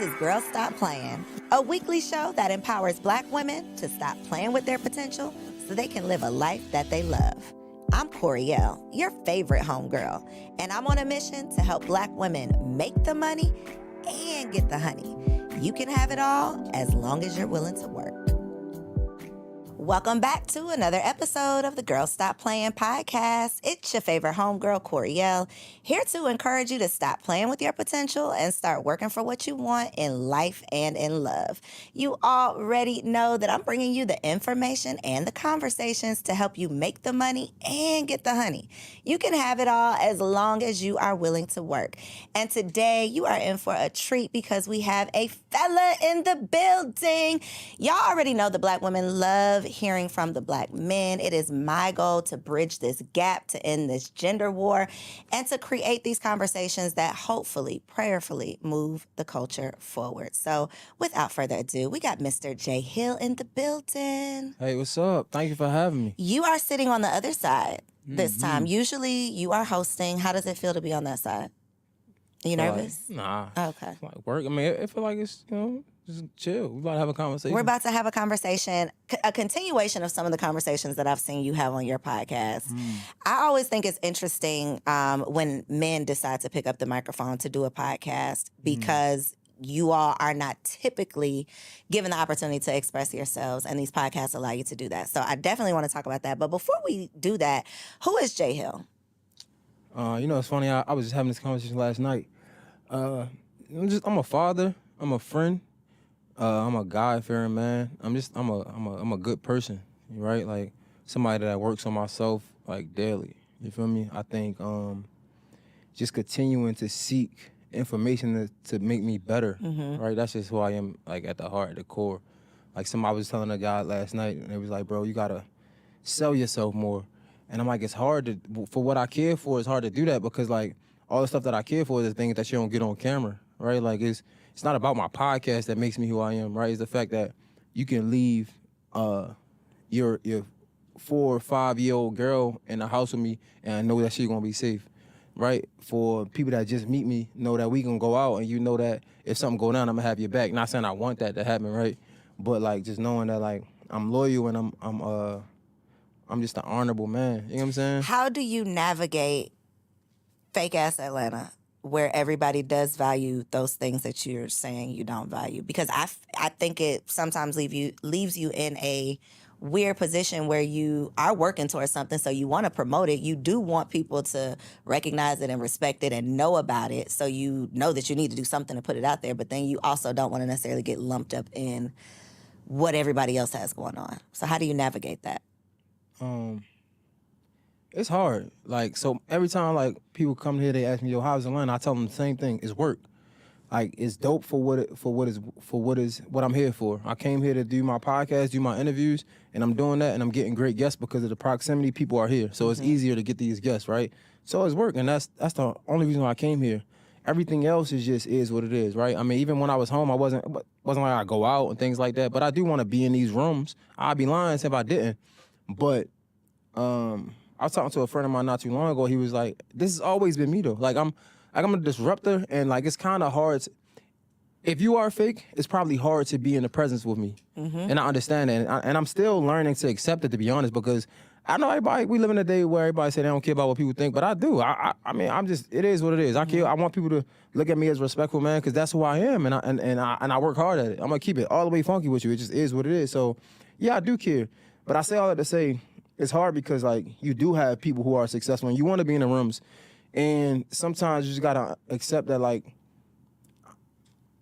is Girl Stop Playin, a weekly show that empowers Black women to stop playing with their potential so they can live a life that they love. I'm Coriel, your favorite homegirl, and I'm on a mission to help Black women make the money and get the honey. You can have it all as long as you're willing to work. Welcome back to another episode of the Girl Stop Playin podcast. It's your favorite homegirl, Coriel, here to encourage you to stop playing with your potential and start working for what you want in life and in love. You already know that I'm bringing you the information and the conversations to help you make the money and get the honey. You can have it all as long as you are willing to work. And today you are in for a treat because we have a fella in the building. Y'all already know the Black women love hearing from the Black men. It is my goal to bridge this gap, to end this gender war, and to create these conversations that hopefully, prayerfully move the culture forward. So without further ado, we got Mr. J. Hill in the building. Hey, what's up? Thank you for having me. You are sitting on the other side this time. Usually you are hosting. How does it feel to be on that side? Are you nervous? Nah. Okay. It's like work. I mean, it feel like it's, just chill. We about to have a conversation. We're about to have a conversation, a continuation of some of the conversations that I've seen you have on your podcast. I always think it's interesting when men decide to pick up the microphone to do a podcast because you all are not typically given the opportunity to express yourselves, and these podcasts allow you to do that. So I definitely want to talk about that. But before we do that, who is J. Hill? It's funny. I was just having this conversation last night. I'm a father. I'm a friend. I'm a God-fearing man. I'm a good person, right? Like somebody that works on myself like daily. You feel me? I think just continuing to seek information to make me better, right? That's just who I am, like at the heart, at the core. Like somebody was telling a guy last night, and it was like, bro, you gotta sell yourself more. And I'm like, it's hard for what I care for, it's hard to do that because like all the stuff that I care for is the things that you don't get on camera, right? Like it's not about my podcast that makes me who I am, right? It's the fact that you can leave your 4 or 5 year old girl in the house with me and I know that she's gonna be safe, right? For people that just meet me, know that we gonna go out and you know that if something go down, I'm gonna have your back. Not saying I want that to happen, right? But like just knowing that like I'm loyal and I'm just an honorable man. You know what I'm saying? How do you navigate fake-ass Atlanta where everybody does value those things that you're saying you don't value? Because I think it sometimes leaves you in a weird position where you are working towards something, so you want to promote it. You do want people to recognize it and respect it and know about it, so you know that you need to do something to put it out there, but then you also don't want to necessarily get lumped up in what everybody else has going on. So how do you navigate that? It's hard. Like, so every time like people come here, they ask me, yo, how's Atlanta? I tell them the same thing. It's work. Like, it's dope for what I'm here for. I came here to do my podcast, do my interviews, and I'm doing that, and I'm getting great guests because of the proximity. People are here, so it's easier to get these guests, right? So it's work, and that's the only reason why I came here. Everything else is what it is, right? I mean, even when I was home, I wasn't like I go out and things like that, but I do want to be in these rooms. I'd be lying if I didn't. But I was talking to a friend of mine not too long ago. He was like, "This has always been me though. Like I'm a disruptor, and like it's kind of hard. If you are fake, it's probably hard to be in the presence with me, and I understand that. And I'm still learning to accept it, to be honest, because I know everybody. We live in a day where everybody say they don't care about what people think, but I do. I mean, it is what it is. I care. I want people to look at me as a respectful man because that's who I am, and I work hard at it. I'm gonna keep it all the way funky with you. It just is what it is. So yeah, I do care, but I say all that to say. It's hard because like you do have people who are successful and you want to be in the rooms, and sometimes you just gotta accept that like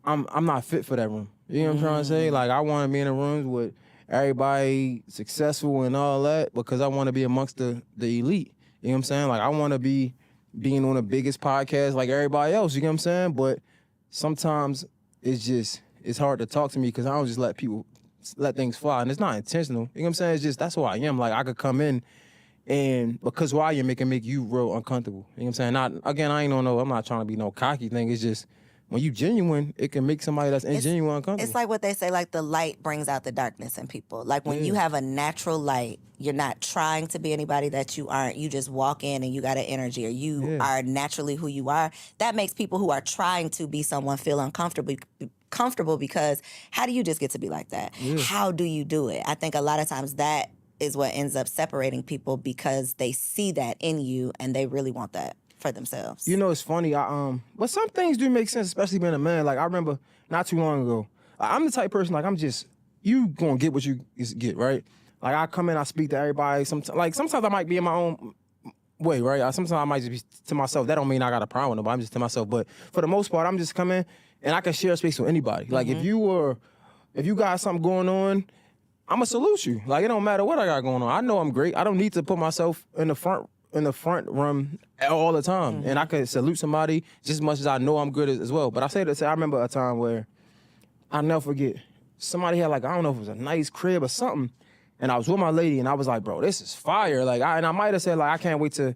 I'm not fit for that room. You know what I'm trying to say? Like I want to be in the rooms with everybody successful and all that because I want to be amongst the elite. You know what I'm saying? Like I want to be being on the biggest podcast like everybody else. You know what I'm saying? But sometimes it's hard to talk to me because I don't just let things fly, and it's not intentional. You know what I'm saying? It's just that's who I am. Like I could come in and because who I am, it can make you real uncomfortable. You know what I'm saying? I'm not trying to be no cocky thing. It's just when you genuine, it can make somebody that's ingenuine uncomfortable. It's like what they say, like the light brings out the darkness in people. Like when you have a natural light, you're not trying to be anybody that you aren't. You just walk in and you got an energy, or you are naturally who you are. That makes people who are trying to be someone feel uncomfortable comfortable because how do you just get to be like that? Yeah. How do you do it? I think a lot of times that is what ends up separating people because they see that in you and they really want that for themselves. You know, it's funny. But some things do make sense, especially being a man. Like I remember not too long ago, I'm the type of person like you gonna get what you get, right? Like I come in, I speak to everybody. Sometimes I might be in my own way, right? Sometimes I might just be to myself. That don't mean I got a problem with nobody. I'm just to myself. But for the most part, I'm just coming and I can share space with anybody. Like if you got something going on, I'ma salute you. Like it don't matter what I got going on. I know I'm great. I don't need to put myself in the front room all the time. And I could salute somebody just as much as I know I'm good as well. But I say that I remember a time where I'll never forget. Somebody had like, I don't know if it was a nice crib or something. And I was with my lady and I was like, bro, this is fire. Like I might have said like, I can't wait till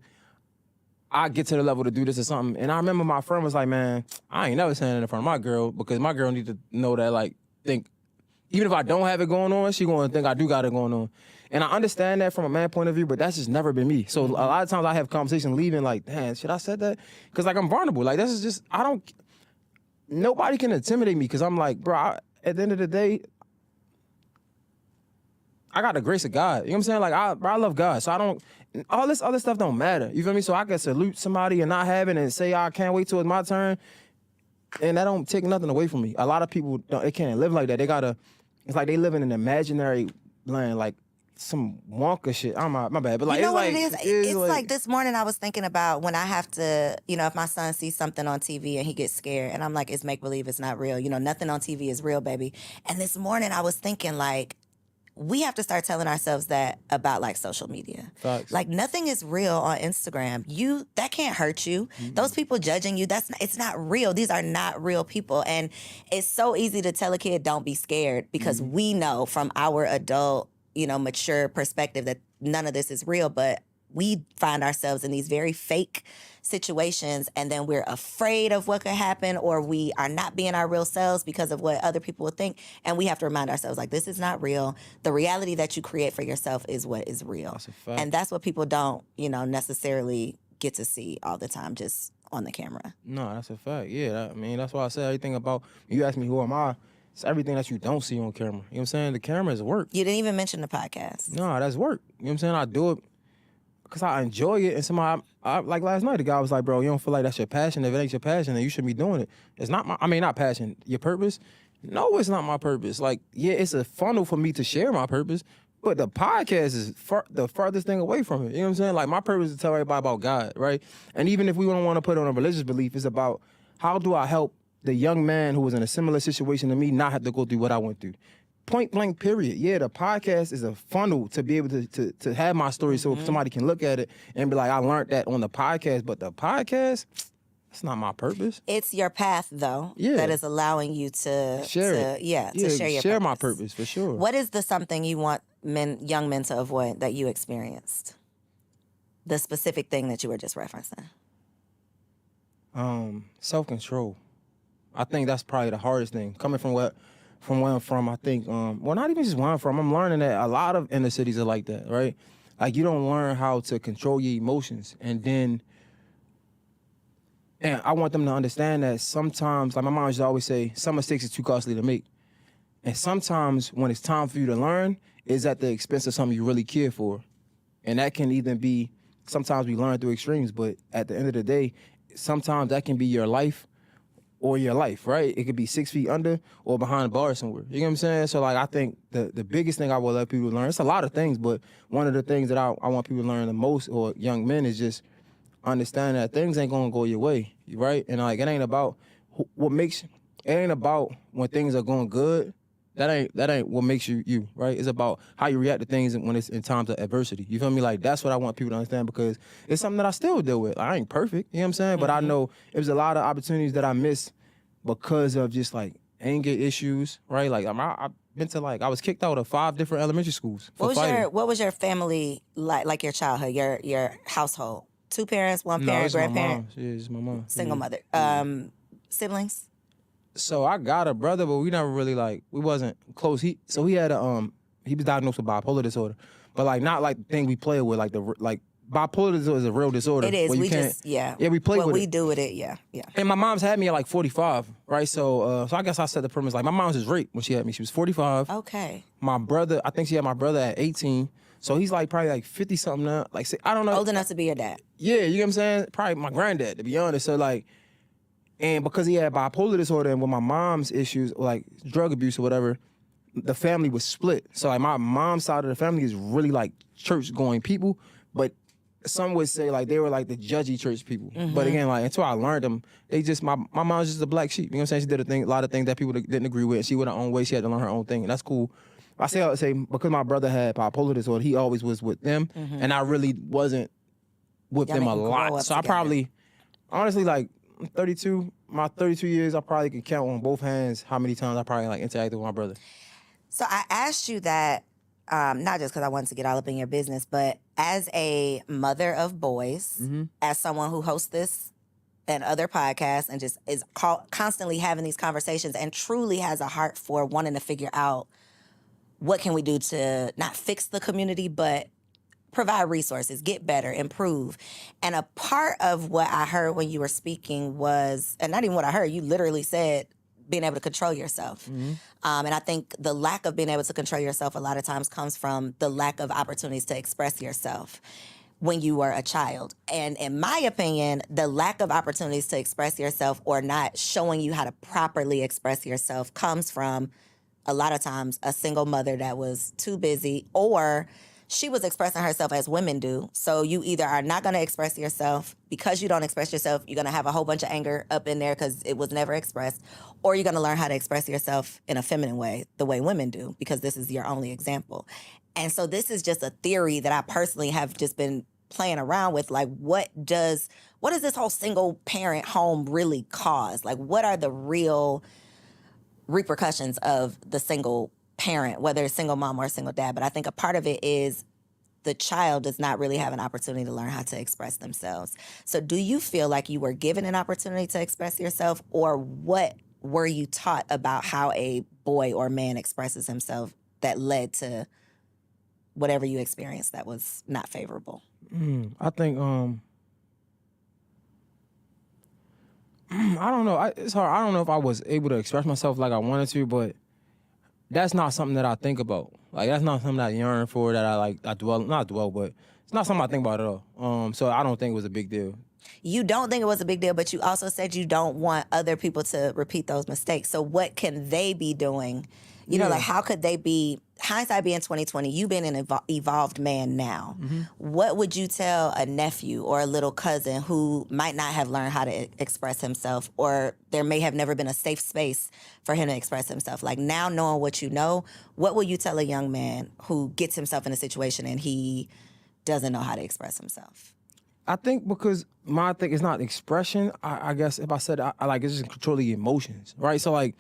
I get to the level to do this or something. And I remember my friend was like, man, I ain't never saying it in front of my girl because my girl need to know that like, even if I don't have it going on, she gonna think I do got it going on. And I understand that from a man point of view, but that's just never been me. So a lot of times I have conversations leaving like, damn, should I said that? Because like I'm vulnerable. Like this is just, nobody can intimidate me because I'm like, bro, at the end of the day, I got the grace of God. You know what I'm saying? Like I love God. So all this other stuff don't matter. You feel me? So I can salute somebody and not have it and say, I can't wait till it's my turn. And that don't take nothing away from me. A lot of people, they can't live like that. It's like they live in an imaginary land, like some Wonka shit. My bad. But like, you know what it is? It's like this morning I was thinking about when I have to, if my son sees something on TV and he gets scared and I'm like, it's make-believe, it's not real. Nothing on TV is real, baby. And this morning I was thinking like, we have to start telling ourselves that about like social media. Facts. Like nothing is real on Instagram. That can't hurt you. Mm-hmm. Those people judging you, it's not real. These are not real people. And it's so easy to tell a kid don't be scared because we know from our adult, mature perspective that none of this is real, but we find ourselves in these very fake situations and then we're afraid of what could happen or we are not being our real selves because of what other people will think. And we have to remind ourselves like, this is not real. The reality that you create for yourself is what is real. That's a fact. And that's what people don't, necessarily get to see all the time just on the camera. No, that's a fact. Yeah, that's why I said everything about, you ask me who am I, it's everything that you don't see on camera. You know what I'm saying? The camera is work. You didn't even mention the podcast. No, that's work. You know what I'm saying? I do it because I enjoy it. And somebody, like last night, the guy was like, bro, you don't feel like that's your passion. If it ain't your passion, then you shouldn't be doing it. It's not not passion, your purpose. No, it's not my purpose. Like, yeah, it's a funnel for me to share my purpose, but the podcast is the farthest thing away from it. You know what I'm saying? Like, my purpose is to tell everybody about God, right? And even if we don't want to put it on a religious belief, it's about how do I help the young man who was in a similar situation to me not have to go through what I went through. Point blank, period. Yeah, the podcast is a funnel to be able to have my story so somebody can look at it and be like, I learned that on the podcast, but the podcast, it's not my purpose. It's your path, though, that is allowing you to share it. To share your share purpose. my purpose, for sure. What is the something you want young men to avoid that you experienced? The specific thing that you were just referencing. Self-control. I think that's probably the hardest thing. Coming from where I'm from, I think, not even just where I'm from, I'm learning that a lot of inner cities are like that, right? Like, you don't learn how to control your emotions. And I want them to understand that sometimes, like my mom used to always say, some mistakes are too costly to make. And sometimes when it's time for you to learn, it's at the expense of something you really care for. And that can either be, sometimes we learn through extremes, but at the end of the day, sometimes that can be your life or your life, right? It could be 6 feet under or behind bars somewhere. You know what I'm saying? So, like, I think the biggest thing I will let people learn, it's a lot of things, but one of the things that I want people to learn the most, or young men, is just understand that things ain't gonna go your way, right? And, like, it ain't about when things are going good. That ain't what makes you, right? It's about how you react to things when it's in times of adversity. You feel me? Like, that's what I want people to understand, because it's something that I still deal with. I ain't perfect, you know what I'm saying? But I know there's a lot of opportunities that I missed because of just, like, anger issues, right? Like, I've been to, like, I was kicked out of 5 different elementary schools for fighting. What was your family like your childhood, your household? 2 parents, 1 parent, grandparent? Yeah, it's my mom. Single mother. Siblings? So I got a brother, but we never really, like, we wasn't close. He was diagnosed with bipolar disorder, but, like, not like the thing we play with, like bipolar disorder is a real disorder. It is. where you We can't, just, yeah. we play what with we it. do with it, yeah. And my mom's had me at like 45, right? So I guess I set the premise like my mom was raped when she had me. She was 45. Okay. My brother, I think she had my brother at 18. So he's like probably like 50 something now. Like, say, I don't know. Old enough to be your dad. Yeah, you know what I'm saying? Probably my granddad, to be honest. So like, and because he had bipolar disorder and with my mom's issues, like drug abuse or whatever, the family was split. So like my mom's side of the family is really like church going people, but some would say like they were like the judgy church people. But again, like until I learned them, they just my mom's just a black sheep. You know what I'm saying? She did a lot of things that people didn't agree with. She went her own way. She had to learn her own thing, and that's cool. I say because my brother had bipolar disorder, he always was with them, and I really wasn't with Y'all them a didn't grow lot. up So I together. probably, honestly, like I'm 32. My 32 years, I probably can count on both hands how many times I probably like interacted with my brother. So I asked you that, not just because I wanted to get all up in your business, but as a mother of boys, as someone who hosts this and other podcasts and just is constantly having these conversations and truly has a heart for wanting to figure out what can we do to not fix the community, but provide resources, get better, improve. And a part of what I heard when you were speaking was, and not even what I heard, you literally said being able to control yourself. And I think the lack of being able to control yourself a lot of times comes from the lack of opportunities to express yourself when you were a child. And in my opinion, the lack of opportunities to express yourself or not showing you how to properly express yourself comes from a lot of times a single mother that was too busy, or she was expressing herself as women do. So you either are not going to express yourself because you don't express yourself. You're going to have a whole bunch of anger up in there because it was never expressed, or you're going to learn how to express yourself in a feminine way, the way women do, because this is your only example. And so this is just a theory that I personally have just been playing around with. Like, what does this whole single parent home really cause? Like, what are the real repercussions of the single parent, whether it's single mom or a single dad? But I think a part of it is the child does not really have an opportunity to learn how to express themselves. So do you feel like you were given an opportunity to express yourself, or what were you taught about how a boy or man expresses himself that led to whatever you experienced that was not favorable? I think I don't know. It's hard. I don't know if I was able to express myself like I wanted to, but that's not something that I think about. Like, that's not something that I yearn for, that I dwell, but it's not something I think about at all. So I don't think it was a big deal. You don't think it was a big deal, but you also said you don't want other people to repeat those mistakes. So what can they be doing? You know, like, how could they be, hindsight being 2020, you being an evolved man now, what would you tell a nephew or a little cousin who might not have learned how to express himself, or there may have never been a safe space for him to express himself? Like, now knowing what you know, what will you tell a young man who gets himself in a situation and he doesn't know how to express himself? I think because my thing is not expression. I guess if I said I like, it's just controlling emotions, right? So like,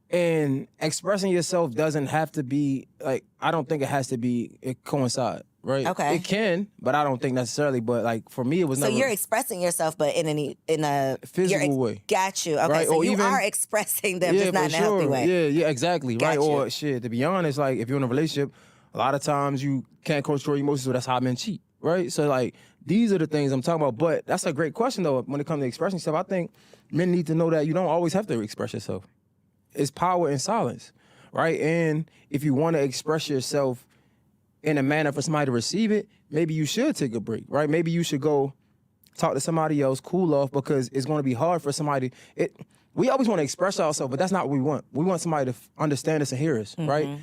and expressing yourself doesn't have to be like, I don't think it has to be, it coincide, right? Okay. It can, but I don't think necessarily. But like for me, it was So never. you're expressing yourself, but in a physical way. Got you. Okay, Right? so Or you even, are expressing them, just not for in a healthy sure. way. Yeah, exactly. Got right? you. Or shit, to be honest, like if you're in a relationship, a lot of times you can't control your emotions, so that's how men cheat, right? So like, these are the things I'm talking about. But that's a great question though. When it comes to expressing yourself, I think men need to know that you don't always have to express yourself. It's power in silence, right? And if you want to express yourself in a manner for somebody to receive it, maybe you should take a break, right? Maybe you should go talk to somebody else, cool off, because it's going to be hard for somebody. We always want to express ourselves, but that's not what we want. We want somebody to understand us and hear us, right?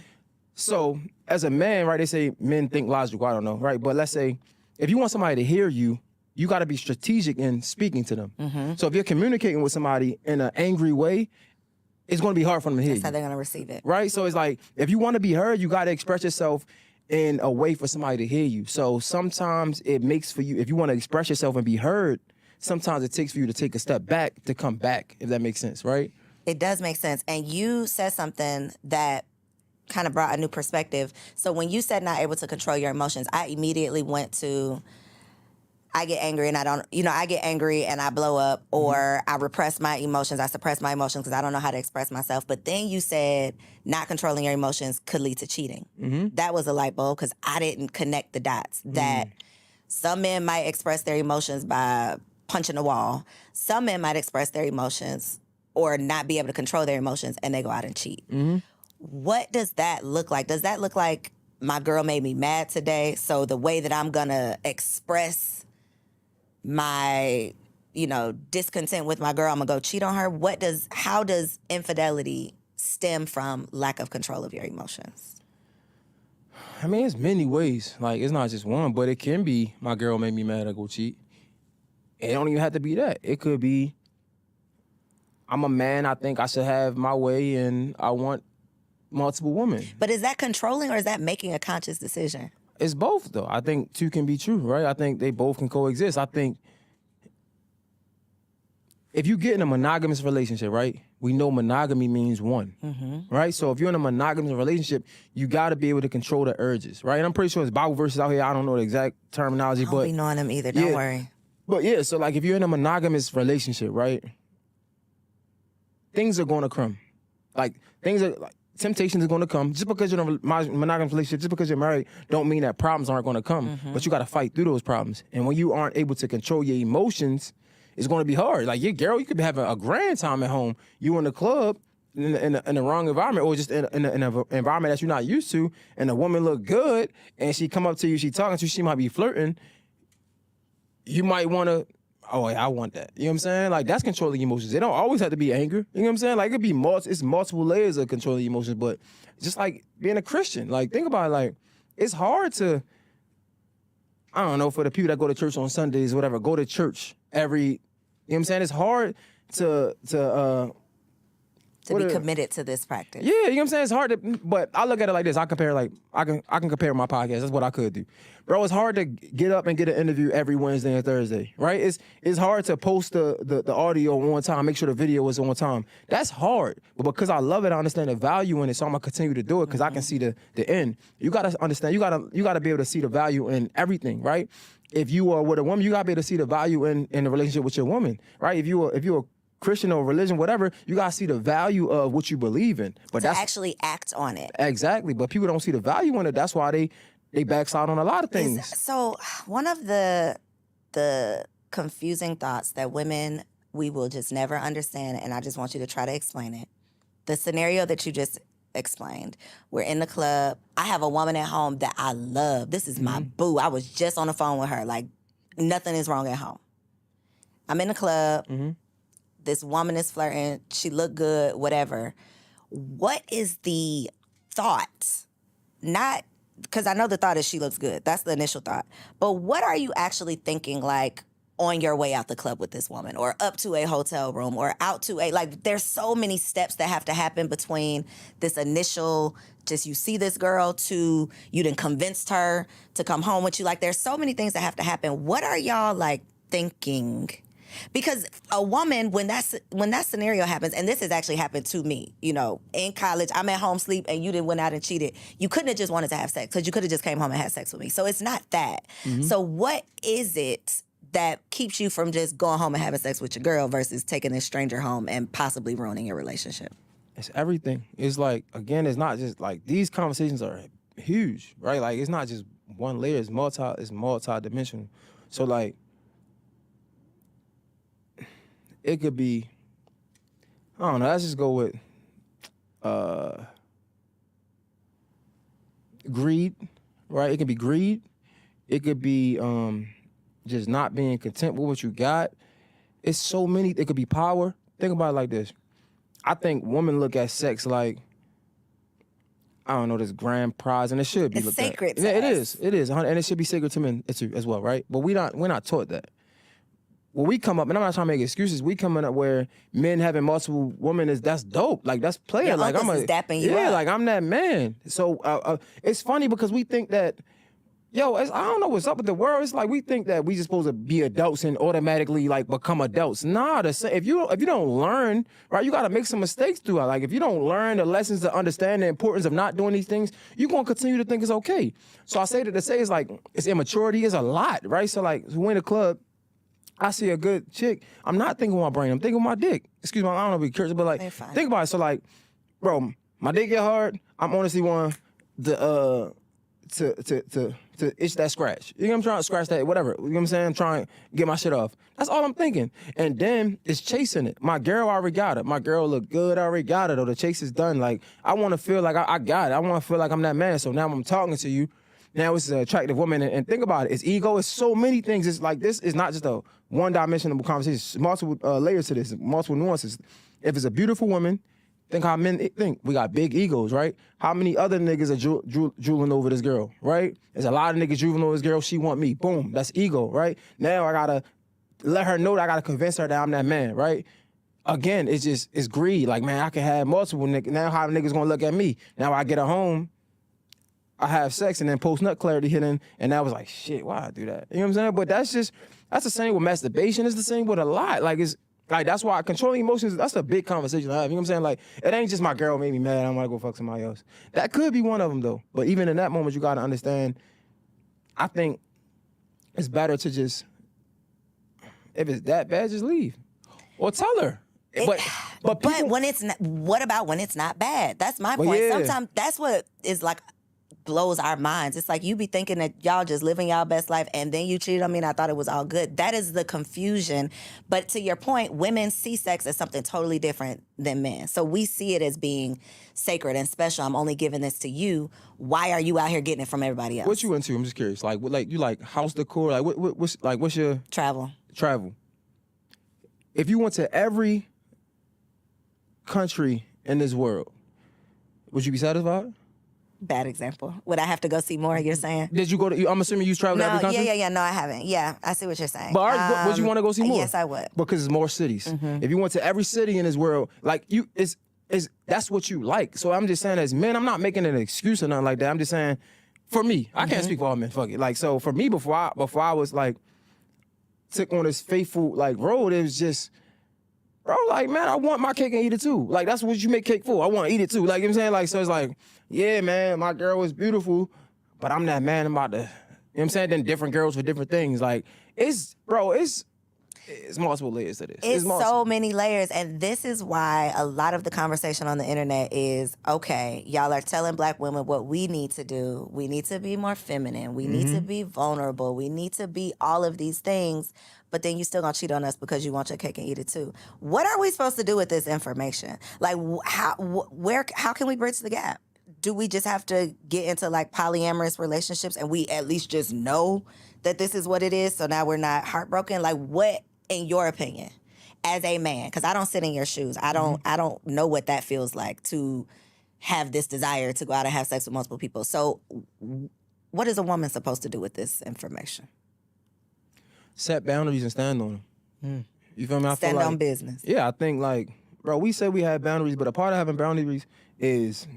So as a man, right, they say men think logical, I don't know, right? But let's say if you want somebody to hear you, you got to be strategic in speaking to them. So if you're communicating with somebody in an angry way, it's going to be hard for them to hear That's how you, they're going to receive it. right? So it's like, if you want to be heard, you got to express yourself in a way for somebody to hear you. So sometimes it makes for you, if you want to express yourself and be heard, sometimes it takes for you to take a step back to come back, if that makes sense, right? It does make sense. And you said something that kind of brought a new perspective. So when you said not able to control your emotions, I immediately went to, I get angry and I get angry and I blow up, or I repress my emotions. I suppress my emotions because I don't know how to express myself. But then you said not controlling your emotions could lead to cheating. That was a light bulb because I didn't connect the dots. Some men might express their emotions by punching a wall. Some men might express their emotions or not be able to control their emotions and they go out and cheat. What does that look like? Does that look like my girl made me mad today, so the way that I'm gonna express my, discontent with my girl, I'm gonna go cheat on her? How does infidelity stem from lack of control of your emotions? I mean, it's many ways. Like, it's not just one, but it can be my girl made me mad, I go cheat. It don't even have to be that. It could be I'm a man, I think I should have my way, and I want multiple women. But is that controlling or is that making a conscious decision? It's both, though. I think two can be true, right? I think they both can coexist. I think if you get in a monogamous relationship, right, we know monogamy means one, right? So if you're in a monogamous relationship, you got to be able to control the urges, right? And I'm pretty sure it's Bible verses out here. I don't know the exact terminology, I don't be knowing them either. Don't worry. But yeah, so like if you're in a monogamous relationship, right, things are going to come. Like temptations are going to come. Just because you're in a monogamous relationship, just because you're married, don't mean that problems aren't going to come. But you got to fight through those problems. And when you aren't able to control your emotions, it's going to be hard. Like, your girl, you could be having a grand time at home. You in the club in the wrong environment, or just in an environment that you're not used to, and a woman look good, and she come up to you, she talking to you, she might be flirting. You might want to, oh, yeah, I want that. You know what I'm saying? Like, that's controlling emotions. It don't always have to be anger. You know what I'm saying? Like, it could be it's multiple layers of controlling emotions, but just like being a Christian, like, think about it, like, it's hard to, I don't know, for the people that go to church on Sundays, whatever, go to church every, you know what I'm saying? It's hard to be committed to this practice. Yeah, you know what I'm saying? It's hard to, but I look at it like this. I can compare my podcast. That's what I could do. Bro, it's hard to get up and get an interview every Wednesday and Thursday, right? It's hard to post the audio on time, make sure the video is on time. That's hard. But because I love it, I understand the value in it, so I'm gonna continue to do it because I can see the end. You gotta understand, you gotta be able to see the value in everything, right? If you are with a woman, you gotta be able to see the value in the relationship with your woman, right? If you're a Christian or religion, whatever, you gotta see the value of what you believe in. But to actually act on it. Exactly. But people don't see the value in it. That's why they backslide on a lot of things. So one of the confusing thoughts that women, we will just never understand, and I just want you to try to explain it. The scenario that you just explained. We're in the club. I have a woman at home that I love. This is my boo. I was just on the phone with her. Like, nothing is wrong at home. I'm in the club. This woman is flirting. She look good, whatever. What is the thought? Not, because I know the thought is she looks good. That's the initial thought. But what are you actually thinking, like, on your way out the club with this woman, or up to a hotel room, or out to there's so many steps that have to happen between this initial, just you see this girl, to you then convinced her to come home with you. Like, there's so many things that have to happen. What are y'all, like, thinking? Because a woman, when that scenario happens, and this has actually happened to me, in college, I'm at home sleep and you didn't went out and cheated. You couldn't have just wanted to have sex, because you could have just came home and had sex with me. So it's not that. So what is it that keeps you from just going home and having sex with your girl versus taking this stranger home and possibly ruining your relationship? It's everything. It's like, again, it's not just like, these conversations are huge, right? Like, it's not just one layer, it's multi-dimensional. So like, it could be, I don't know, let's just go with greed, right? It could be greed. It could be just not being content with what you got. It's so many. It could be power. Think about it like this. I think women look at sex like, I don't know, this grand prize, and it should be. It's sacred to us. us. It is, and it should be sacred to men as well, right? But we're not taught that. When we come up, and I'm not trying to make excuses, we coming up where men having multiple women that's dope. Like, that's player. Your like, uncles is dapping you up. like, I'm that man. So it's funny because we think that, I don't know what's up with the world. It's like we think that we just supposed to be adults and automatically like become adults. Nah, if you don't learn, right, you got to make some mistakes through it. Like, if you don't learn the lessons to understand the importance of not doing these things, you're gonna continue to think it's okay. So I say that to say it's like, it's immaturity. It's a lot, right? So like, when in the club, I see a good chick, I'm not thinking with my brain, I'm thinking with my dick. Excuse me, I don't know if it's curious, but like, think about it. So like, bro, my dick get hard, I'm honestly one, to itch that scratch. You know what I'm trying to scratch that, whatever. You know what I'm saying? I'm trying to get my shit off. That's all I'm thinking. And then it's chasing it. My girl already got it. My girl look good, I already got it. Or the chase is done. Like, I want to feel like I got it. I want to feel like I'm that man. So now I'm talking to you. Now it's an attractive woman. And think about it. It's ego. It's so many things. It's like, this is not just a one-dimensional conversation. It's multiple layers to this, multiple nuances. If it's a beautiful woman, think how men think. We got big egos, right? How many other niggas are drooling over this girl, right? There's a lot of niggas drooling over this girl. She want me. Boom. That's ego, right? Now I gotta let her know that I gotta convince her that I'm that man, right? Again, it's greed. Like, man, I can have multiple niggas. Now how the niggas gonna look at me? Now I get her home, I have sex, and then post-nut clarity hitting, and I was like, shit, why I do that? You know what I'm saying? But that's the same with masturbation. It's the same with a lot. Like, that's why controlling emotions, that's a big conversation I have. You know what I'm saying? Like, it ain't just my girl made me mad, I'm gonna go fuck somebody else. That could be one of them, though. But even in that moment, you gotta understand, I think it's better to just, if it's that bad, just leave. Or tell her. But when it's not, what about when it's not bad? That's my Well, point. yeah. Sometimes that's what is like, blows our minds. It's like you be thinking that y'all just living y'all best life and then you cheated on me and I thought it was all good. That is the confusion. But to your point, women see sex as something totally different than men. So we see it as being sacred and special. I'm only giving this to you. Why are you out here getting it from everybody else? What you into? I'm just curious. Like, you like house decor? Like, what's your Travel. If you went to every country in this world, would you be satisfied? Bad example. Would I have to go see more, you're saying? Did you go to, I'm assuming you traveled to every country? Yeah. No, I haven't. Yeah, I see what you're saying. But would you want to go see more? Yes, I would. Because it's more cities. Mm-hmm. If you went to every city in this world, like that's what you like. So I'm just saying, as men, I'm not making an excuse or nothing like that. I'm just saying, for me, I can't speak for all men. Fuck it. Like, so for me, before I was like, took on this faithful like road, it was just, bro, like, man, I want my cake and eat it too. Like, that's what you make cake for. I want to eat it too. Like, you know what I'm saying? Like, so it's like, yeah, man, my girl was beautiful, but I'm that man about to, you know what I'm saying? Then different girls for different things. Like, it's multiple layers to this. It's so many layers. And this is why a lot of the conversation on the internet is, okay, y'all are telling black women what we need to do. We need to be more feminine. We need to be vulnerable. We need to be all of these things. But then you still gonna cheat on us because you want your cake and eat it too. What are we supposed to do with this information? Like, how can we bridge the gap? Do we just have to get into like polyamorous relationships and we at least just know that this is what it is, so now we're not heartbroken? Like, what, in your opinion, as a man, because I don't sit in your shoes, I don't know what that feels like to have this desire to go out and have sex with multiple people. So what is a woman supposed to do with this information? Set boundaries and stand on them. You feel me? I Stand feel like, on business. Yeah, I think like, bro, we say we have boundaries, but a part of having boundaries is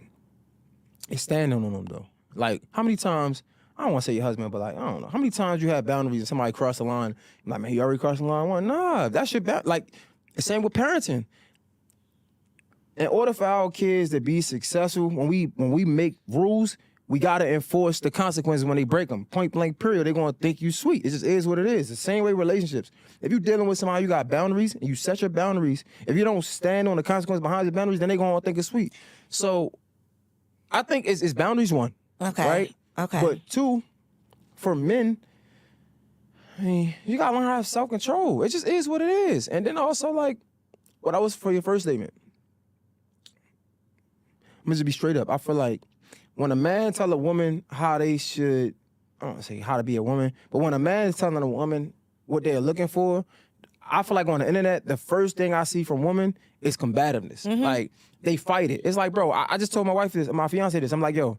standing on them though. Like, how many times, I don't want to say your husband, but like, I don't know, how many times you have boundaries and somebody cross the line, you're like, man, he already crossed the line? Well, nah, that should be, like, the same with parenting. In order for our kids to be successful, when we make rules, we gotta enforce the consequences when they break them. Point blank, period. They're gonna think you sweet. It just is what it is. The same way relationships. If you're dealing with somebody, you got boundaries, and you set your boundaries. If you don't stand on the consequences behind your boundaries, then they're gonna think it's sweet. So I think it's boundaries, one. Okay. Right? Okay. But two, for men, I mean, you gotta learn how to have self-control. It just is what it is. And then also, like, what I was for your first statement. I'm gonna just be straight up. I feel like when a man tell a woman how they should, I don't want to say how to be a woman, but when a man is telling a woman what they're looking for, I feel like on the internet, the first thing I see from women is combativeness. Like, they fight it. It's like, bro, I just told my wife this, my fiance this. I'm like, yo,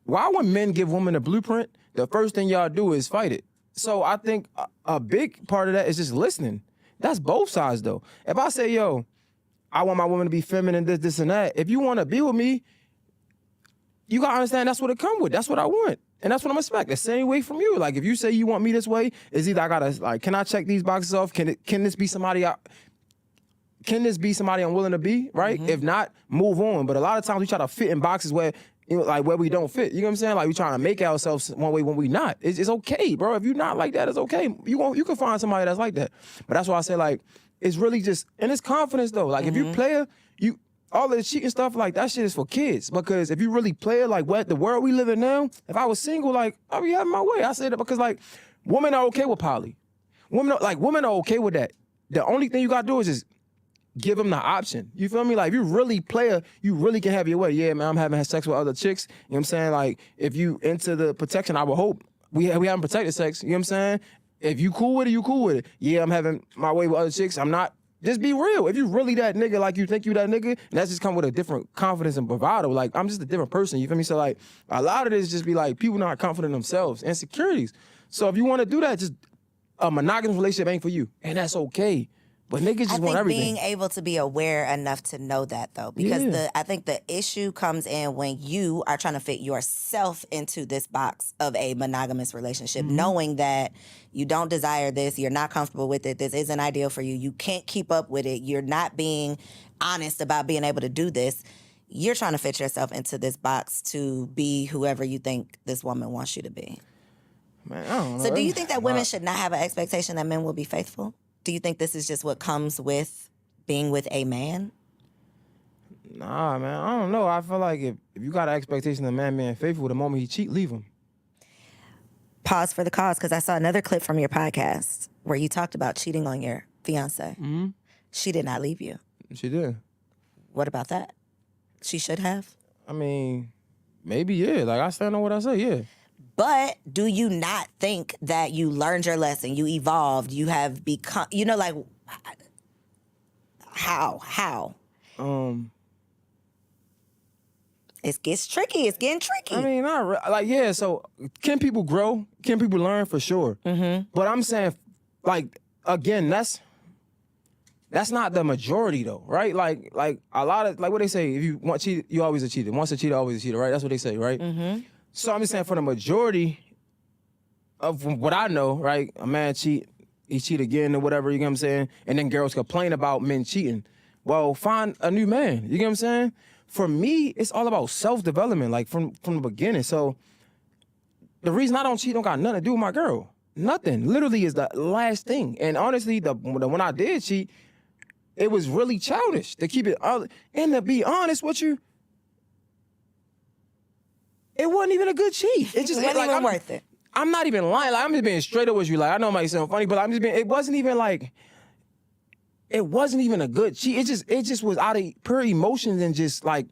why when men give women a blueprint, the first thing y'all do is fight it? So I think a big part of that is just listening. That's both sides, though. If I say, yo, I want my woman to be feminine, this, and that, if you want to be with me, you gotta understand that's what it come with. That's what I want. And that's what I'm expecting. The same way from you. Like, if you say you want me this way, it's either I gotta, like, can I check these boxes off? Can this be somebody I'm willing to be, right? If not, move on. But a lot of times we try to fit in boxes where, you know, like, where we don't fit. You know what I'm saying? Like, we trying to make ourselves one way when we not. It's okay, bro. If you're not like that, it's okay. You can find somebody that's like that. But that's why I say, like, it's really just, and it's confidence though. Like, if you player, all of the cheating stuff, like, that shit is for kids. Because if you really play it, like, what the world we live in now, if I was single, like, I'd be having my way. I say that because, like, women are okay with poly. Women are okay with that. The only thing you gotta do is just give them the option. You feel me? Like, if you really play it, you really can have your way. Yeah, man, I'm having sex with other chicks. You know what I'm saying? Like, if you into the protection, I would hope we haven't protected sex. You know what I'm saying? If you cool with it, you cool with it. Yeah, I'm having my way with other chicks. I'm not. Just be real. If you really that nigga, like you think you that nigga, and that's just come with a different confidence and bravado. Like, I'm just a different person. You feel me? So, like, a lot of this just be like people not confident in themselves, insecurities. So if you want to do that, just a monogamous relationship ain't for you, and that's okay. But niggas just want everything. I think being able to be aware enough to know that, though, because I think the issue comes in when you are trying to fit yourself into this box of a monogamous relationship, knowing that you don't desire this, you're not comfortable with it, this isn't ideal for you, you can't keep up with it, you're not being honest about being able to do this. You're trying to fit yourself into this box to be whoever you think this woman wants you to be. Man, I don't know. So do you think that women should not have an expectation that men will be faithful? Do you think this is just what comes with being with a man? Nah, man, I don't know. I feel like if you got an expectation of a man being faithful, the moment he cheat, leave him. Pause for the cause, because I saw another clip from your podcast where you talked about cheating on your fiance. Mm-hmm. She did not leave you. She did. What about that? She should have? I mean, maybe, yeah. Like, I stand on what I say, yeah. But do you not think that you learned your lesson, you evolved, you have become, you know, like, how? It gets tricky. It's getting tricky. I mean, yeah, so can people grow? Can people learn? For sure. Mm-hmm. But I'm saying, like, again, that's not the majority, though, right? Like a lot of, like what they say, if you want cheat, you always a cheater. Once a cheater, always a cheater, right? That's what they say, right? Mm-hmm. So I'm just saying, for the majority of what I know, right, a man cheat, he cheat again or whatever, you get what I'm saying? And then girls complain about men cheating. Well, find a new man, you get what I'm saying? For me, it's all about self-development, like from the beginning. So the reason I don't cheat don't got nothing to do with my girl. Nothing. Literally is the last thing. And honestly, when I did cheat, it was really childish, to keep it, and to be honest with you, it wasn't even a good cheat. It just wasn't like, even worth it. I'm not even lying. Like, I'm just being straight up with you. Like, I know it might sound funny, but I'm just being. It wasn't even a good cheat. It just was out of pure emotions and just like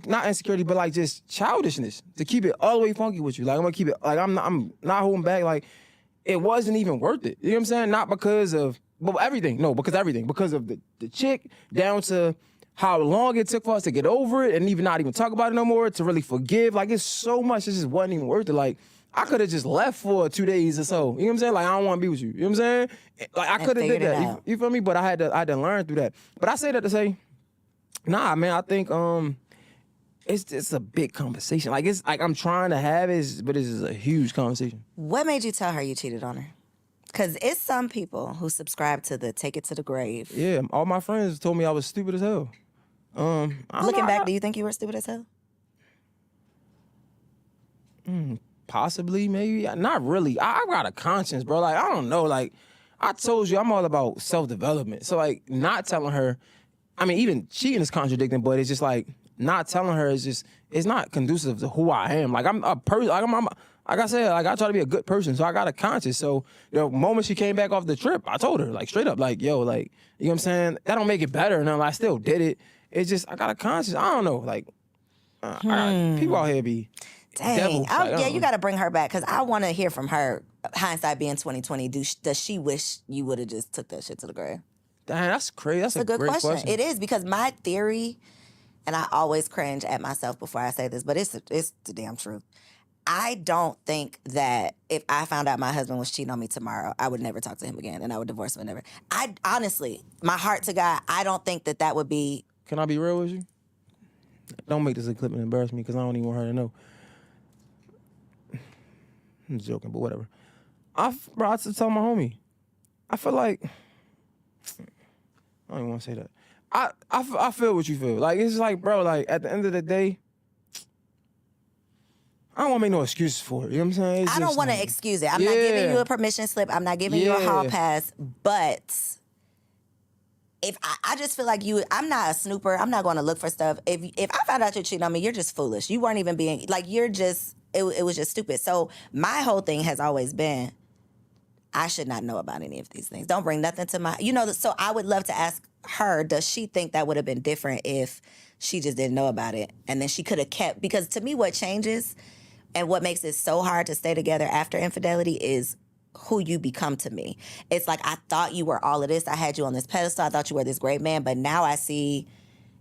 not insecurity, but like just childishness. To keep it all the way funky with you. Like, I'm gonna keep it. Like, I'm not holding back. Like, it wasn't even worth it. You know what I'm saying? Not because of everything. No, because everything. Because of the chick, down to how long it took for us to get over it and even not even talk about it no more, to really forgive. Like, it's so much, it just wasn't even worth it. Like, I could have just left for 2 days or so. You know what I'm saying? Like, I don't want to be with you. You know what I'm saying? Like, I could have did that. You feel me? But I had to learn through that. But I say that to say, nah, man, I think it's just a big conversation. Like, it's like I'm trying to have it, but it's a huge conversation. What made you tell her you cheated on her? Because it's some people who subscribe to the take it to the grave. Yeah, all my friends told me I was stupid as hell. Looking back, do you think you were stupid as hell? Possibly, maybe. Not really. I got a conscience, bro. Like, I don't know. Like, I told you, I'm all about self-development. So, like, not telling her, I mean, even cheating is contradicting, but it's just like, not telling her is just, it's not conducive to who I am. Like, I'm a person, like I said, like, I try to be a good person, so I got a conscience. So the moment she came back off the trip, I told her, like, straight up, like, yo, like, you know what I'm saying? That don't make it better. And I still did it. It's just, I got a conscience. I don't know. Like, people out here be devils. Like, you got to bring her back, because I want to hear from her. Hindsight being 2020, does she wish you would have just took that shit to the grave? Damn, that's crazy. That's a good great question. It is, because my theory, and I always cringe at myself before I say this, but it's the damn truth. I don't think that if I found out my husband was cheating on me tomorrow, I would never talk to him again and I would divorce him never. I honestly, my heart to God, I don't think that would be. Can I be real with you? Don't make this a clip and embarrass me, because I don't even want her to know. I'm joking, but whatever. I had to tell my homie. I feel like, I don't even want to say that. I feel what you feel. Like, it's like, bro, like, at the end of the day, I don't want to make no excuses for it. You know what I'm saying? I don't want to excuse it. I'm not giving you a permission slip. I'm not giving you a hall pass. But if I just feel like I'm not a snooper. I'm not going to look for stuff. If I found out you're cheating on me, you're just foolish. You weren't even being like you're just. It was just stupid. So my whole thing has always been, I should not know about any of these things. Don't bring nothing to my. So I would love to ask her, does she think that would have been different if she just didn't know about it, and then she could have kept? Because to me, what changes and what makes it so hard to stay together after infidelity is who you become to me. It's like, I thought you were all of this. I had you on this pedestal. I thought you were this great man, but now I see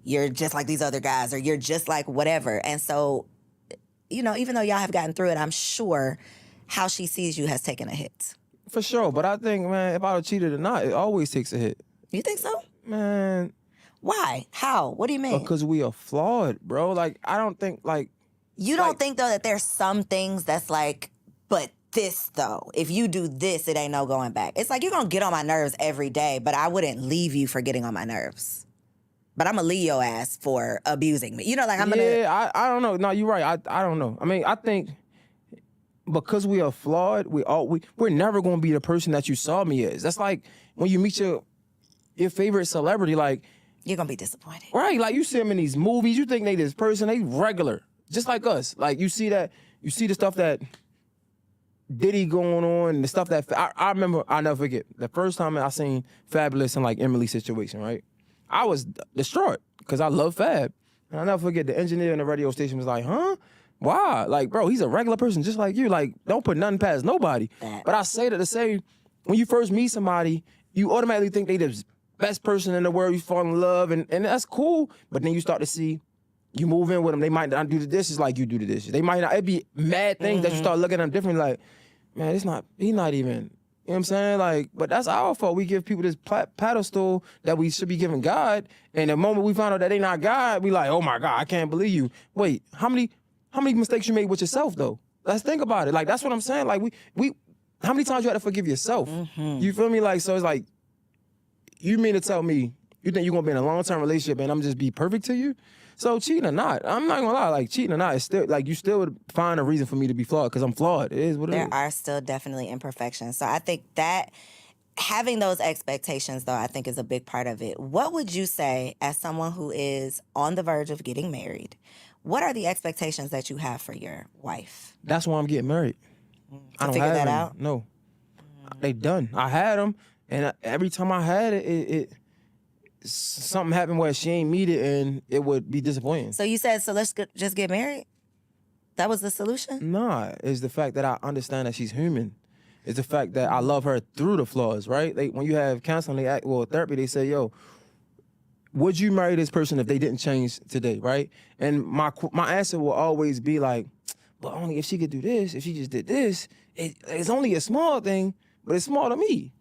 you're just like these other guys, or you're just like whatever. And so, even though y'all have gotten through it, I'm sure how she sees you has taken a hit. For sure, but I think, man, if I would cheated or not, it always takes a hit. You think so? Man. Why? How? What do you mean? Because we are flawed, bro. Like, I don't think, like... You don't think, though, that there's some things that's like, but this, though, if you do this, it ain't no going back. It's like, you're going to get on my nerves every day, but I wouldn't leave you for getting on my nerves. But I'm going to leave your ass for abusing me. I'm going to... Yeah, I don't know. No, you're right. I don't know. I mean, I think because we are flawed, we're never going to be the person that you saw me as. That's like when you meet your favorite celebrity, like... You're going to be disappointed. Right, like you see them in these movies, you think they this person, they regular. Just like us. Like, you see the stuff that Diddy going on, and the stuff that... I remember, I'll never forget, the first time I seen Fabulous in, like, Emily's situation, right? I was distraught, because I love Fab. And I'll never forget, the engineer in the radio station was like, huh? Why? Like, bro, he's a regular person just like you. Like, don't put nothing past nobody. But I say that to say, when you first meet somebody, you automatically think they the best person in the world, you fall in love, and that's cool. But then you start to see... You move in with them, they might not do the dishes like you do the dishes. They might not, it'd be mad things that you start looking at them differently, like, man, he's not even, you know what I'm saying? Like, but that's our fault. We give people this pedestal that we should be giving God, and the moment we find out that they not God, we like, oh my God, I can't believe you. Wait, how many mistakes you made with yourself, though? Let's think about it. Like, that's what I'm saying. Like, we how many times you had to forgive yourself? You feel me? Like, so it's like, you mean to tell me, you think you're gonna be in a long-term relationship and I'm just be perfect to you? So cheating or not, I'm not gonna lie, like cheating or not, it's still, like you still would find a reason for me to be flawed because I'm flawed. It is what it is. There are still definitely imperfections. So I think that having those expectations, though, I think is a big part of it. What would you say as someone who is on the verge of getting married? What are the expectations that you have for your wife? That's why I'm getting married. I don't figure have that them. out? No. They done. I had them, and every time I had it something happened where she ain't meet it, and it would be disappointing. So you said, so let's just get married? That was the solution? Nah, it's the fact that I understand that she's human. It's the fact that I love her through the flaws, right? When you have counseling, therapy, they say, yo, would you marry this person if they didn't change today, right? And my answer will always be like, but only if she could do this, if she just did this, it's only a small thing, but it's small to me.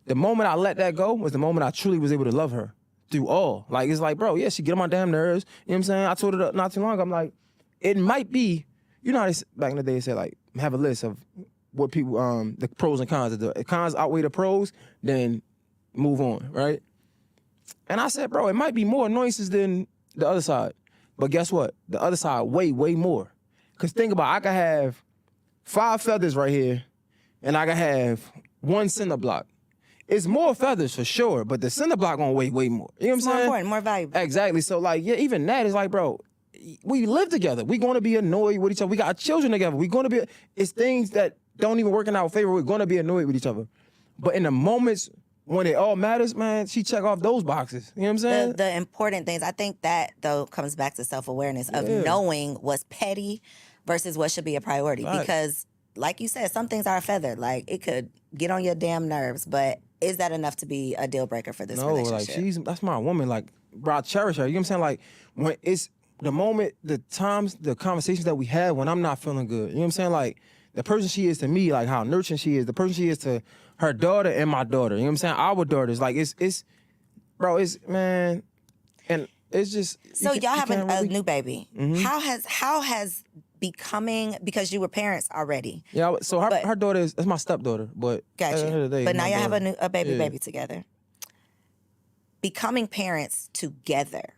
The moment I let that go was the moment I truly was able to love her through all. Like, it's like, bro, yeah, she get on my damn nerves. You know what I'm saying? I told her not too long ago, I'm like, it might be, you know how back in the day they said, like, have a list of what people, the pros and cons. If the cons outweigh the pros, then move on, right? And I said, bro, it might be more annoyances than the other side. But guess what? The other side, way, way more. Because think about it, I could have 5 feathers right here, and I could have 1 cinder block. It's more feathers for sure, but the cinder block gonna weigh way more. You know what I'm saying? More important, more valuable. Exactly. So like, yeah, even that is like, bro, we live together. We gonna be annoyed with each other. We got children together. We gonna be, it's things that don't even work in our favor. We're gonna be annoyed with each other. But in the moments when it all matters, man, she check off those boxes. You know what I'm saying? The important things, I think that, though, comes back to self-awareness of knowing what's petty versus what should be a priority. Right. Because, like you said, some things are a feather. Like, it could get on your damn nerves, but is that enough to be a deal breaker for this relationship? Like, that's my woman. Like, bro, I cherish her. You know what I'm saying? Like, when it's the moment, the times, the conversations that we have when I'm not feeling good. You know what I'm saying? Like, the person she is to me, like how nurturing she is, the person she is to her daughter and my daughter. You know what I'm saying? Our daughters. Like, bro, man, and it's just. So y'all have a new baby. Mm-hmm. How has becoming, because you were parents already. Yeah, so her daughter that's my stepdaughter, but gotcha. At the end of the day, but now y'all have a baby together. Becoming parents together,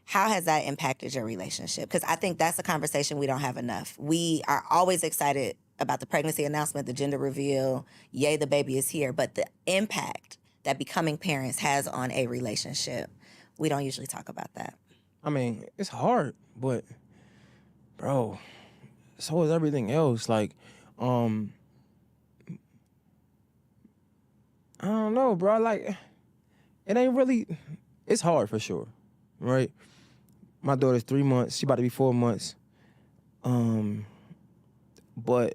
how has that impacted your relationship? Because I think that's a conversation we don't have enough. We are always excited about the pregnancy announcement, the gender reveal, yay, the baby is here, but the impact that becoming parents has on a relationship. We don't usually talk about that. I mean, it's hard, but bro, so is everything else. Like, I don't know, bro. Like, it ain't really. It's hard for sure, right? My daughter's 3 months. She about to be 4 months. But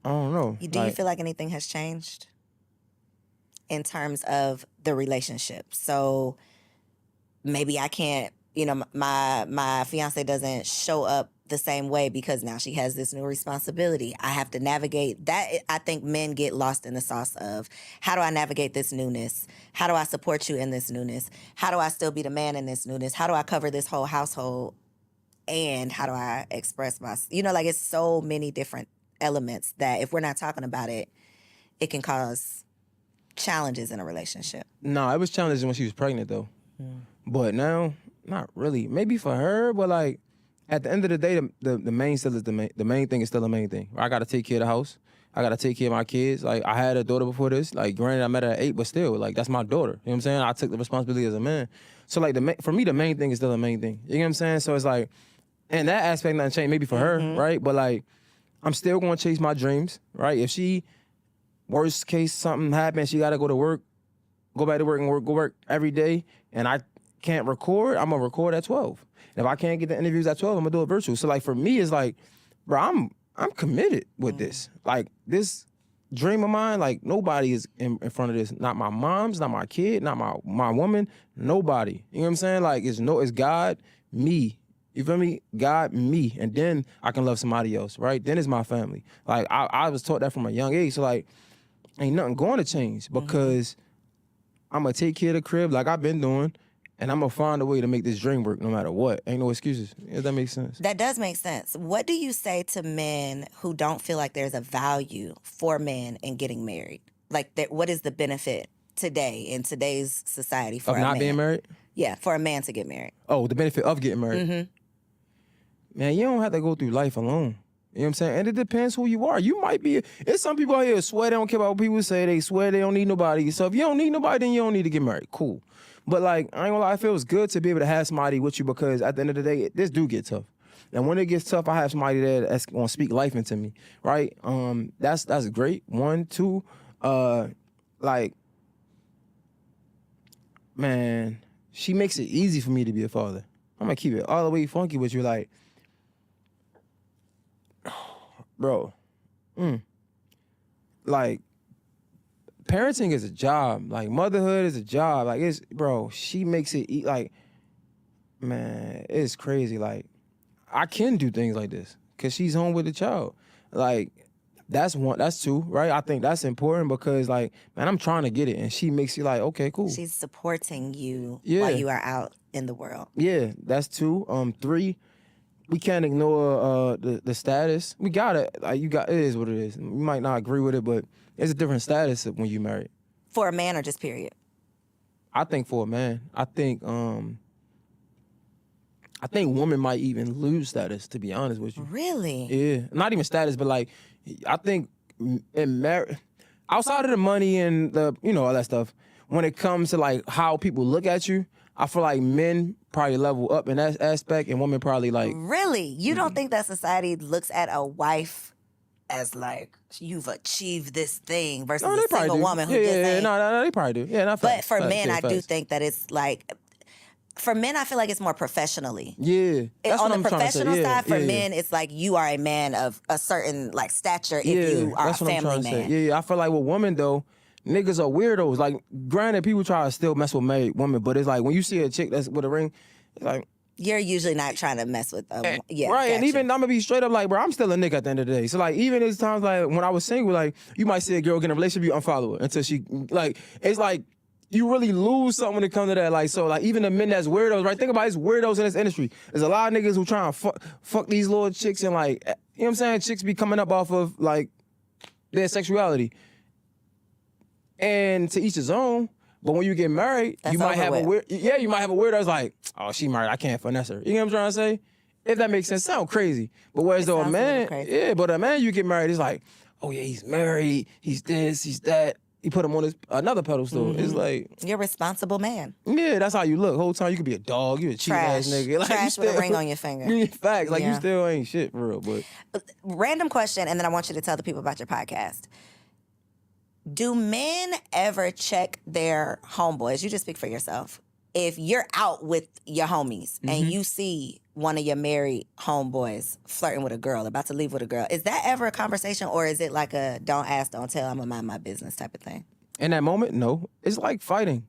I don't know. Do you feel like anything has changed in terms of the relationship? So maybe I can't, my fiance doesn't show up the same way because now she has this new responsibility. I have to navigate that. I think men get lost in the sauce of, how do I navigate this newness? How do I support you in this newness? How do I still be the man in this newness? How do I cover this whole household? And how do I express like it's so many different elements that if we're not talking about it, it can cause challenges in a relationship. No, it was challenging when she was pregnant though. But now, not really. Maybe for her, but like at the end of the day, the main still is the main thing is still the main thing. I gotta take care of the house. I gotta take care of my kids. Like I had a daughter before this. Like granted, I met her at 8, but still, like that's my daughter. You know what I'm saying? I took the responsibility as a man. So like for me, the main thing is still the main thing. You know what I'm saying? So it's like, and that aspect nothing changed. Maybe for her, right? But like, I'm still gonna chase my dreams, right? If she, worst case, something happens, she gotta go to work, go back to work and go work every day, and I can't record, I'm gonna record at 12. And if I can't get the interviews at 12, I'm gonna do it virtual. So like for me, it's like, bro, I'm committed with this. Like this dream of mine, like nobody is in front of this. Not my mom's, not my kid, not my woman, nobody. You know what I'm saying? Like it's God, me. You feel me? God, me. And then I can love somebody else, right? Then it's my family. Like I was taught that from a young age. So like ain't nothing going to change because I'm gonna take care of the crib like I've been doing. And I'm gonna find a way to make this dream work no matter what. Ain't no excuses. If that makes sense. That does make sense. What do you say to men who don't feel like there's a value for men in getting married? Like, what is the benefit today in today's society for of a not man? being married? Yeah, for a man to get married. Oh, the benefit of getting married. Man, you don't have to go through life alone. You know what I'm saying? And it depends who you are. You might be, it's some people out here who swear they don't care about what people say. They swear they don't need nobody. So if you don't need nobody, then you don't need to get married. Cool. But like, I ain't gonna lie, it feels good to be able to have somebody with you because at the end of the day, this do get tough. And when it gets tough, I have somebody there that's gonna speak life into me, right? That's great. 1, 2, like, man, she makes it easy for me to be a father. I'm gonna keep it all the way funky with you, like, bro, like, parenting is a job. Like, motherhood is a job. Like, she makes it, like, man, it's crazy. Like, I can do things like this because she's home with the child. Like, that's 1, that's 2, right? I think that's important because, like, man, I'm trying to get it. And she makes you like, okay, cool. She's supporting you while you are out in the world. Yeah, that's 2. 3, we can't ignore the status. We got it. Like, it is what it is. You might not agree with it, but it's a different status when you married. For a man or just period? I think for a man. I think women might even lose status, to be honest with you. Really? Yeah. Not even status, but like, I think in marriage, outside of the money and the, all that stuff, when it comes to like how people look at you, I feel like men probably level up in that aspect and women probably like. Really? You don't think that society looks at a wife as like, you've achieved this thing versus a single woman who just ain't. No, they probably do. Yeah, not But for men, I do think that it's like, for men, I feel like it's more professionally. Yeah. On the professional side, for men, it's like you are a man of a certain like stature if you are a family man. Yeah, I feel like with women though, niggas are weirdos. Like, granted, people try to still mess with married women, but it's like when you see a chick that's with a ring, it's like, you're usually not trying to mess with them. Yeah, right. gotcha. And even I'm gonna be straight up like, bro, I'm still a nigga at the end of the day. So like, even there's times like when I was single, like you might see a girl get in a relationship, you unfollow her until she like. It's like you really lose something when it comes to that. Like, so like even the men that's weirdos, right? Think about it, it's weirdos in this industry. There's a lot of niggas who try to fuck these little chicks and like, you know what I'm saying? Chicks be coming up off of like their sexuality. And to each his own. But when you get married, you might have a weirdo that's like, oh, she married, I can't finesse her. You know what I'm trying to say? If that makes sense, sound crazy. But whereas though a man, but a man you get married, it's like, oh yeah, he's married, he's this, he's that. He put him on another pedestal. It's like, you're a responsible man. yeah, that's how you look. Whole time you could be a dog, you a cheap ass nigga. Like, Trash with a ring on your finger. Facts, like you Yeah. still ain't shit for real. But Random question, and then I want you to tell the people about your podcast. Do men ever check their homeboys? You just speak for yourself. If you're out with your homies and you see one of your married homeboys flirting with a girl, about to leave with a girl, is that ever a conversation, or is it like a don't ask, don't tell, I'm gonna mind my business type of thing? in that moment, no, it's like fighting.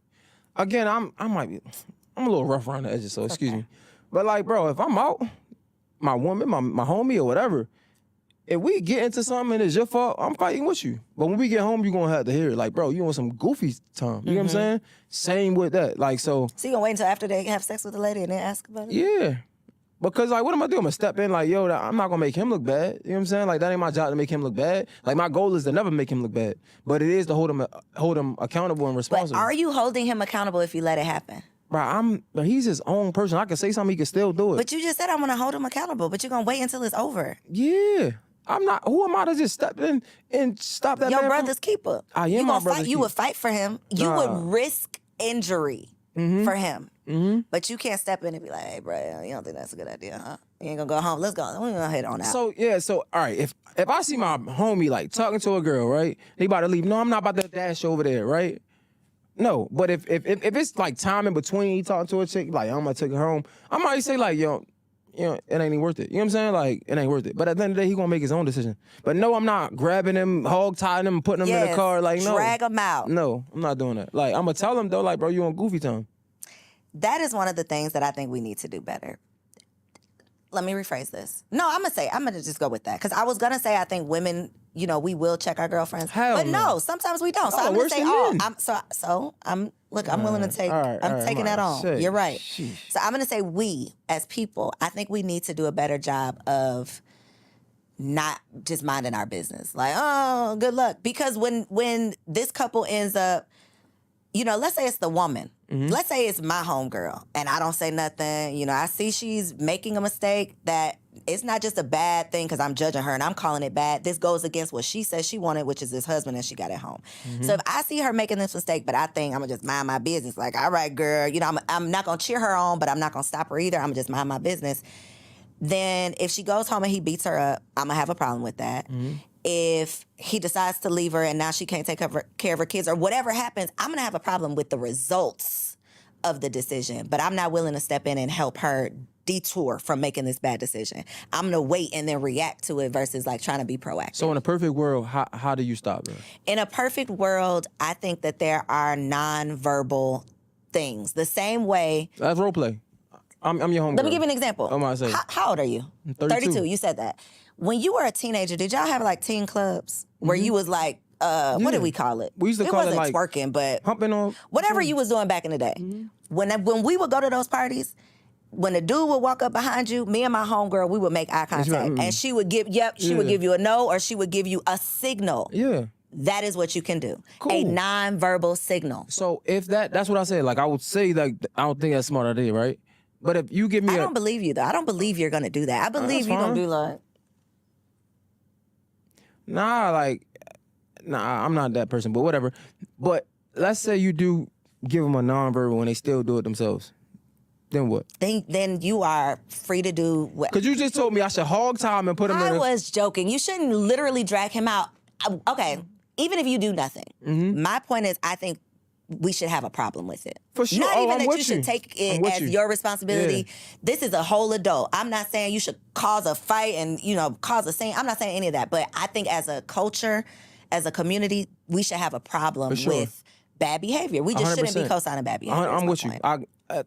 Again, I'm a little rough around the edges, so excuse me. But like, bro, if I'm out, my woman, my homie or whatever, if we get into something and it's your fault, I'm fighting with you. But when we get home, you're gonna have to hear it. Like, bro, you want some goofy time. You know what I'm saying? Same with that. Like, so So you gonna wait until after they have sex with the lady and then ask about it? yeah. Because like, what am I doing? I'm gonna step in like, yo, I'm not gonna make him look bad. You know what I'm saying? Like, that ain't my job to make him look bad. Like, my goal is to never make him look bad. But it is to hold him accountable and But responsible. are you holding him accountable if you let it happen? But he's his own person. I can say something, he can still do it. But you just said I'm gonna hold him accountable, but you're gonna wait until it's over. Yeah. I'm not. Who am I to just step in and stop that Your man brother's keeper. I am you my gonna brother's fight. You keeper. would fight for him. You Nah. would risk injury for him. But you can't step in and be like, "Hey, bro, you don't think that's a good idea, huh? You ain't gonna go home. Let's go. We're gonna head on out." So yeah, so all right, if I see my homie like talking to a girl, right? They about to leave. No, I'm not about to dash over there, right? No, but if it's like time in between, he talking to a chick, like I'm gonna take her home, I might say like, yo, it ain't even worth it. You know what I'm saying? Like, it ain't worth it. But at the end of the day, he gonna make his own decision. But no, I'm not grabbing him, hog tying him, putting him in the car. Like, no. drag him out. No, I'm not doing that. Like, I'm gonna tell him though, like, bro, you on goofy time. That is one of the things that I think we need to do better. Let me rephrase this. No, I'm gonna just go with that. Because I was gonna say I think women, we will check our girlfriends. Hell but no. no, sometimes we don't. So Oh, I'm gonna worse say, than men. I'm willing to take I'm taking that on. Shit. You're right. Sheesh. So I'm gonna say we as people, I think we need to do a better job of not just minding our business. Like, oh, good luck. Because when this couple ends up, let's say it's the woman. Let's say it's my homegirl and I don't say nothing. I see she's making a mistake that it's not just a bad thing because I'm judging her and I'm calling it bad. This goes against what she says she wanted, which is this husband and she got at home. So if I see her making this mistake, but I think I'm going to just mind my business. Like, all right, girl, I'm not going to cheer her on, but I'm not going to stop her either. I'm going to just mind my business. Then if she goes home and he beats her up, I'm going to have a problem with that. If he decides to leave her and now she can't take care of her kids or whatever happens, I'm going to have a problem with the results of the decision. But I'm not willing to step in and help her detour from making this bad decision. I'm going to wait and then react to it versus like trying to be proactive. So in a perfect world, how do you stop it? In a perfect world, I think that there are nonverbal things. The same way. That's role play. I'm your homegirl. Let me give you an example. I'm gonna say. How old are you? 32. You said that. When you were a teenager, did y'all have like teen clubs where you was like, what did we call it? We used to call it wasn't like twerking, but humping on whatever you was doing back in the day. When we would go to those parties, when a dude would walk up behind you, me and my homegirl, we would make eye contact, and she would give you a no, or she would give you a signal. Yeah. That is what you can do. Cool. A nonverbal signal. So if that's what I said. Like I would say, like I don't think that's a smart idea, right? But if you give me I don't believe you though. I don't believe you're gonna do that. I believe you're gonna do like. I'm not that person, but whatever. But let's say you do give them a nonverbal and they still do it themselves. Then what? Then you are free to do what. Because you just told me I should hog tie him and put him in I a... was joking. You shouldn't literally drag him out. Okay, even if you do nothing. My point is, I think we should have a problem with it. For sure. Not Oh, even I'm that with you should you. take it I'm with as you. your responsibility. Yeah. This is a whole adult. I'm not saying you should cause a fight and, cause a scene. I'm not saying any of that. But I think as a culture, as a community, we should have a problem sure. with bad behavior. We just shouldn't be 100%. co-signing bad behavior. I'm with you.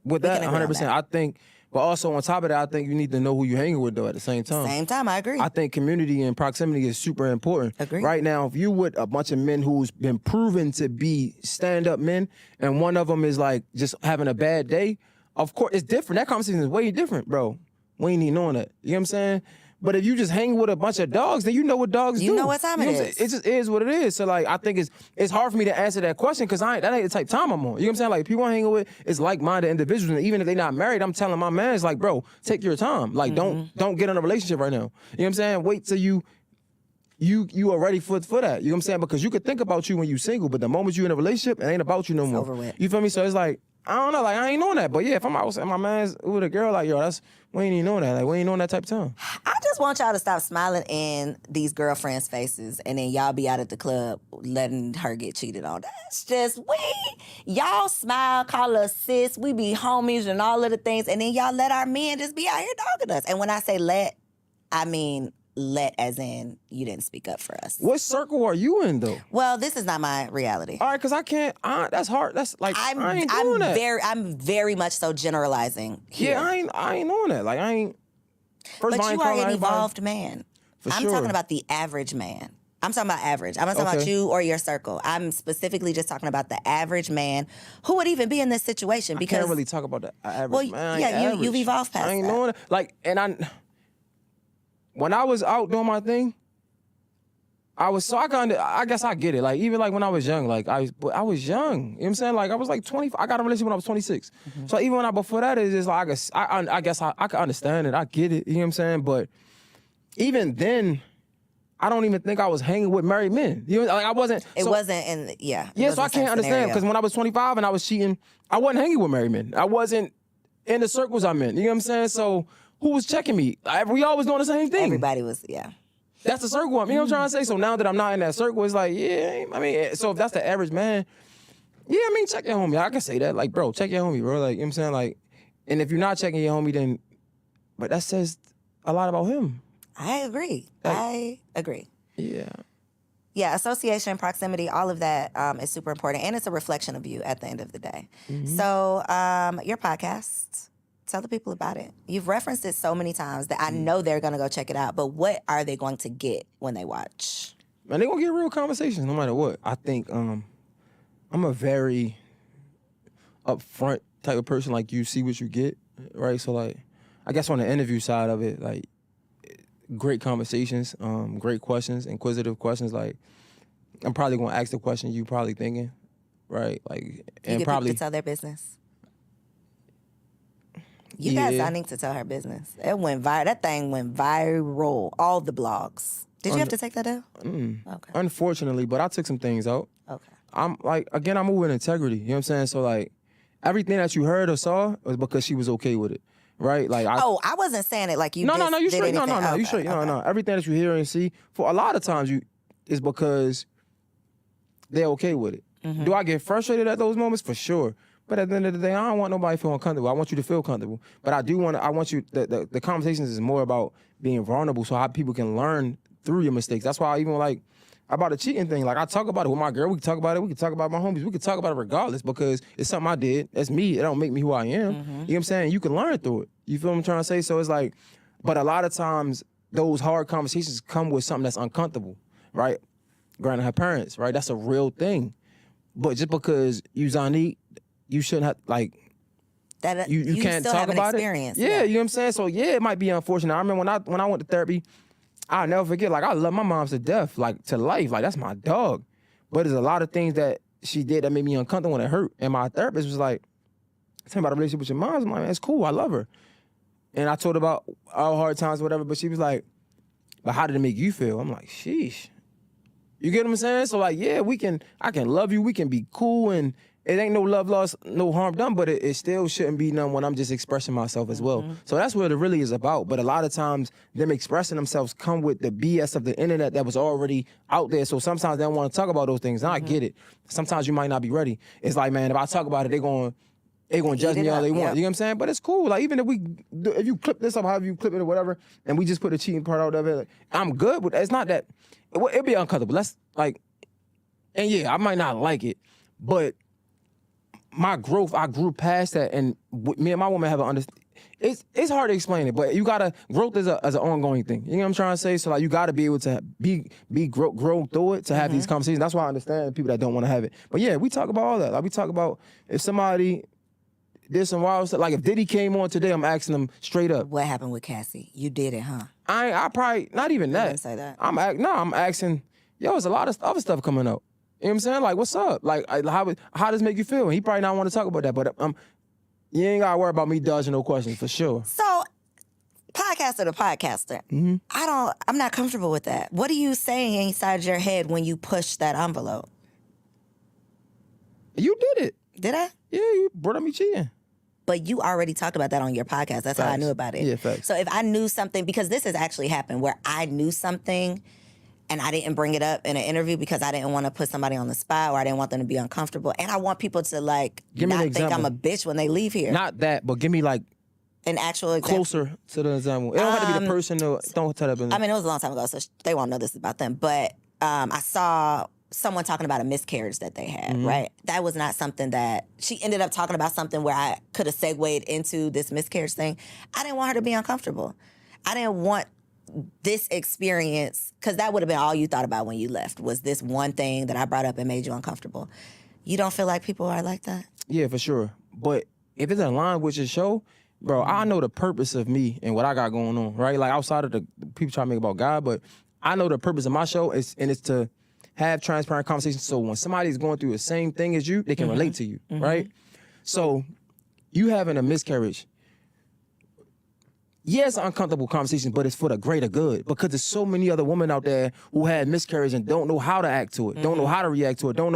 With that, can agree on 100%. that. I think, but also on top of that, I think you need to know who you're hanging with, though, at the same time. Same time, I agree. I think community and proximity is super important. Agree. Right now, if you with a bunch of men who's been proven to be stand-up men, and one of them is like just having a bad day, of course, it's different. That conversation is way different, bro. We ain't even knowing that. You know what I'm saying? But if you just hang with a bunch of dogs, then you know what dogs do. You know what time it what I'm is. saying? It just is what it is. So like, I think it's hard for me to answer that question because that ain't the type of time I'm on. You know what I'm saying? Like people I'm hanging with is like-minded individuals, and even if they're not married, I'm telling my man, it's like, bro, take your time. Like don't get in a relationship right now. You know what I'm saying? Wait till you you are ready for that. You know what I'm saying? Because you could think about you when you single, but the moment you in a relationship, it ain't about you no more. Over with. You feel me? So it's like, I don't know, like I ain't on that. But yeah, if I'm out and my man's with a girl, like, yo, we ain't even on that. Like, we ain't on that type of time. I just want y'all to stop smiling in these girlfriends' faces, and then y'all be out at the club letting her get cheated on. That's just y'all smile, call us sis, we be homies and all of the things, and then y'all let our men just be out here dogging us. And when I say let, I mean let as in you didn't speak up for us. What circle are you in though? Well, this is not my reality. All right, because I can't. That's hard. That's like I ain't doing that. I'm very much so generalizing here. Yeah, I ain't on that. Like I ain't. First but you are an evolved man. I'm sure. talking about the average man. I'm talking about average. I'm not talking about you or your circle. I'm specifically just talking about the average man who would even be in this situation. Because I can't really talk about the average man. Yeah, you've evolved past that. I ain't doing it. Like, when I was out doing my thing, I guess I get it. Like, even like when I was young, like I was young. You know what I'm saying? Like I was like 20. I got a relationship when I was 26. Mm-hmm. So even before that, it's just like I guess I can understand it. I get it. You know what I'm saying? But even then, I don't even think I was hanging with married men. You know, like I wasn't. It wasn't in yeah. So I can't understand because when I was 25 and I was cheating, I wasn't hanging with married men. I wasn't in the circles I'm in. You know what I'm saying? So who was checking me? We all was doing the same thing. Everybody was, yeah. That's the circle. You know what I'm trying to say? So now that I'm not in that circle, it's like, yeah, I mean, so if that's the average man, yeah, I mean, check your homie. I can say that. Like, bro, check your homie, bro. Like, you know what I'm saying? Like, and if you're not checking your homie, then, but that says a lot about him. I agree. Like, I agree. Yeah. Yeah, association, proximity, all of that is super important. And it's a reflection of you at the end of the day. Mm-hmm. So your podcast, tell the people about it. You've referenced it so many times that I know they're going to go check it out. But what are they going to get when they watch? Man, they're going to get real conversations no matter what. I think I'm a very upfront type of person. Like, you see what you get, right? So, like, I guess on the interview side of it, like, great conversations, great questions, inquisitive questions. Like, I'm probably going to ask the question you probably thinking, right? Like, and you probably people to tell their business. You guys need to tell her business. It went viral. That thing went viral. All the blogs. Did you have to take that out? Okay. Unfortunately, but I took some things out. Okay. I'm like, again, I move with integrity. You know what I'm saying? So like, everything that you heard or saw was because she was okay with it, right? Like, I wasn't saying it like you. No, you straight. No, okay. you straight. No. Everything that you hear and see, for a lot of times, is because they're okay with it. Mm-hmm. Do I get frustrated at those moments? For sure. But at the end of the day, I don't want nobody feeling comfortable. I want you to feel comfortable. But I want you, the conversations is more about being vulnerable so how people can learn through your mistakes. That's why I even like, about the cheating thing, like I talk about it with my girl, we can talk about it, we can talk about my homies, we can talk about it regardless because it's something I did. That's me. It don't make me who I am. Mm-hmm. You know what I'm saying? You can learn through it. You feel what I'm trying to say? So it's like, but a lot of times those hard conversations come with something that's uncomfortable, right? Granted, her parents, right? That's a real thing. But just because you Zanique, you shouldn't have, like, that you can't talk about it. Yeah, you know what I'm saying? So yeah, it might be unfortunate. I remember when I went to therapy, I'll never forget, like, I love my mom to death, like, to life. Like, that's my dog. But there's a lot of things that she did that made me uncomfortable when it hurt. And my therapist was like, tell me about a relationship with your mom. I'm like, it's cool, I love her. And I told her about our hard times or whatever, but she was like, but how did it make you feel? I'm like, sheesh. You get what I'm saying? So, like, yeah, I can love you, we can be cool, and it ain't no love lost, no harm done, but it still shouldn't be none when I'm just expressing myself as well. So that's what it really is about. But a lot of times, them expressing themselves come with the BS of the internet that was already out there. So sometimes they don't want to talk about those things. Now I get it. Sometimes you might not be ready. It's like, man, if I talk about it, they're going to judge me all they want. You know what I'm saying? But it's cool. Like, even if you clip this up, however you clip it or whatever, and we just put the cheating part out of it, like, I'm good with it. It's not that, it'll be uncomfortable. That's like, and yeah, I might not like it, but my growth, I grew past that, and me and my woman have an understanding. It's hard to explain it, but you gotta, growth is an ongoing thing. You know what I'm trying to say? So like, you gotta be able to grow through it to have these conversations. That's why I understand people that don't want to have it. But yeah, we talk about all that. Like, we talk about if somebody did some wild stuff. Like, if Diddy came on today, I'm asking them straight up. What happened with Cassie? You did it, huh? I probably, not even that. You didn't say that. I'm asking, yo, there's a lot of other stuff coming up. You know what I'm saying? Like, what's up? Like, how does it make you feel? And he probably not want to talk about that, but you ain't got to worry about me dodging no questions, for sure. So, podcaster to podcaster. I'm not comfortable with that. What are you saying inside your head when you push that envelope? You did it. Did I? Yeah, you brought up me cheating. But you already talked about that on your podcast. That's how I knew about it. Yeah, facts. So if I knew something, because this has actually happened where I knew something and I didn't bring it up in an interview because I didn't want to put somebody on the spot or I didn't want them to be uncomfortable. And I want people to like not think I'm a bitch when they leave here. Not that, but give me like an actual example. Closer to the example. It don't have to be the person. Don't tell that business. I mean, it was a long time ago, so they won't know this is about them. But I saw someone talking about a miscarriage that they had, right? That was not something that she ended up talking about something where I could have segued into this miscarriage thing. I didn't want her to be uncomfortable. I didn't want this experience, because that would have been all you thought about when you left, was this one thing that I brought up and made you uncomfortable. You don't feel like people are like that? Yeah, for sure. But if it's in line with your show, bro, I know the purpose of me and what I got going on, right? Like outside of the people trying to make about God, but I know the purpose of my show is to have transparent conversations. So when somebody's going through the same thing as you, they can relate to you, right? So you having a miscarriage, yeah, it's an uncomfortable conversation, but it's for the greater good, because there's so many other women out there who had miscarriage and don't know how to act to it, don't know how to react to it, don't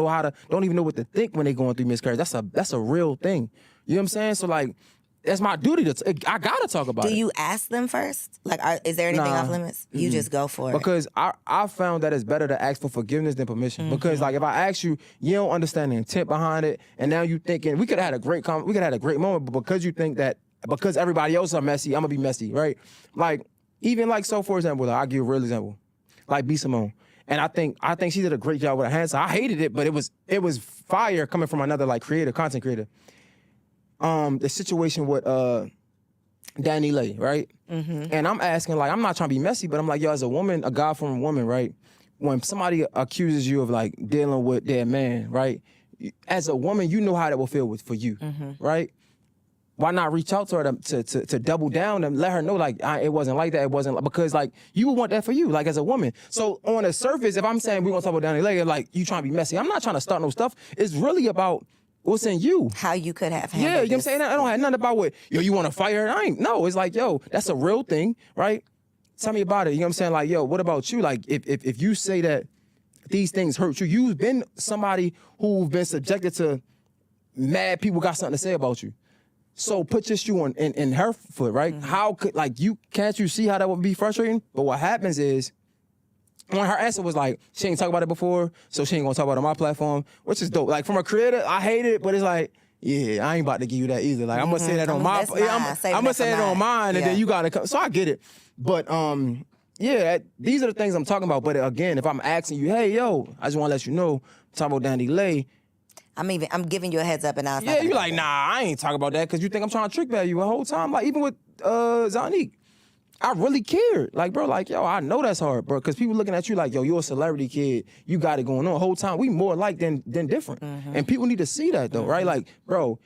even know what to think when they're going through miscarriage. That's a real thing. You know what I'm saying? So like, that's my duty I gotta talk about it. Do you ask them first? Like, is there anything off limits? You just go for it. Because I found that it's better to ask for forgiveness than permission. Because like if I ask you, you don't understand the intent behind it, and now you thinking we could have had a great moment, but because you think that because everybody else are messy, I'm gonna be messy, right? Like even like so for example, like, I'll give you a real example, like B Simone. And I think she did a great job with her hands. I hated it, but it was fire coming from another like content creator. The situation with Danny Lay, right? And I'm asking, like, I'm not trying to be messy, but I'm like, yo, as a woman, a God-formed woman, right? When somebody accuses you of like dealing with their man, right? As a woman, you know how that will feel for you, right? Why not reach out to her to double down and let her know, like, it wasn't like that, because like you would want that for you, like as a woman. So on the surface, if I'm saying we're gonna talk about Danny Lay, like you trying to be messy, I'm not trying to start no stuff. It's really about what's in you. How you could have handled you know what I'm this. saying? I don't have nothing about what, yo, you want to fire her? No, it's like, yo, that's a real thing, right? Tell me about it. You know what I'm saying? Like, yo, what about you? Like, if you say that these things hurt you, you've been somebody who's been subjected to mad people got something to say about you. So put your shoe in her foot, right? How could, like, can't you see how that would be frustrating? But what happens is, when her answer was like, she ain't talked about it before, so she ain't gonna talk about it on my platform, which is dope. Like from a creator, I hate it, but it's like, yeah, I ain't about to give you that either. Like I'm gonna say that on my, I'm gonna say it on mine, and then you gotta come. So I get it, but yeah, these are the things I'm talking about. But again, if I'm asking you, hey, yo, I just want to let you know, I'm talking about Danny Lay. I'm giving you a heads up, and now you like, nah, I ain't talking about that because you think I'm trying to trick bag you the whole time. Like even with Zanique. I really cared. Like, bro, like, yo, I know that's hard, bro. Because people looking at you like, yo, you're a celebrity kid. You got it going on. The whole time, we more alike than different. And people need to see that, though, right? Like, bro,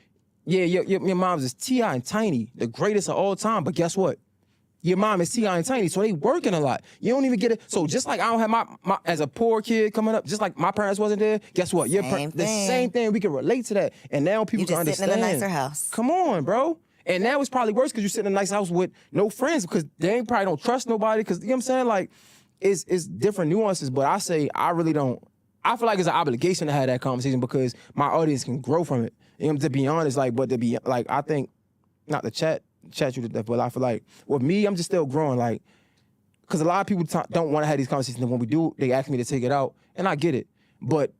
yeah, your mom's is T.I. and Tiny, the greatest of all time. But guess what? Your mom is T.I. and Tiny, so they working a lot. You don't even get it. So just like I don't have my as a poor kid coming up, just like my parents wasn't there, guess what? The same thing. We can relate to that. And now people can understand. You just sitting in a nicer house. Come on, bro. And now it's probably worse because you sit in a nice house with no friends because they probably don't trust nobody. Because, you know what I'm saying? Like, it's different nuances. But I say I really don't. I feel like it's an obligation to have that conversation because my audience can grow from it. You know, to be honest, like, but to be, like, I think, not to chat you to death, but I feel like with me, I'm just still growing. Like, because a lot of people don't want to have these conversations. And when we do, they ask me to take it out. And I get it. But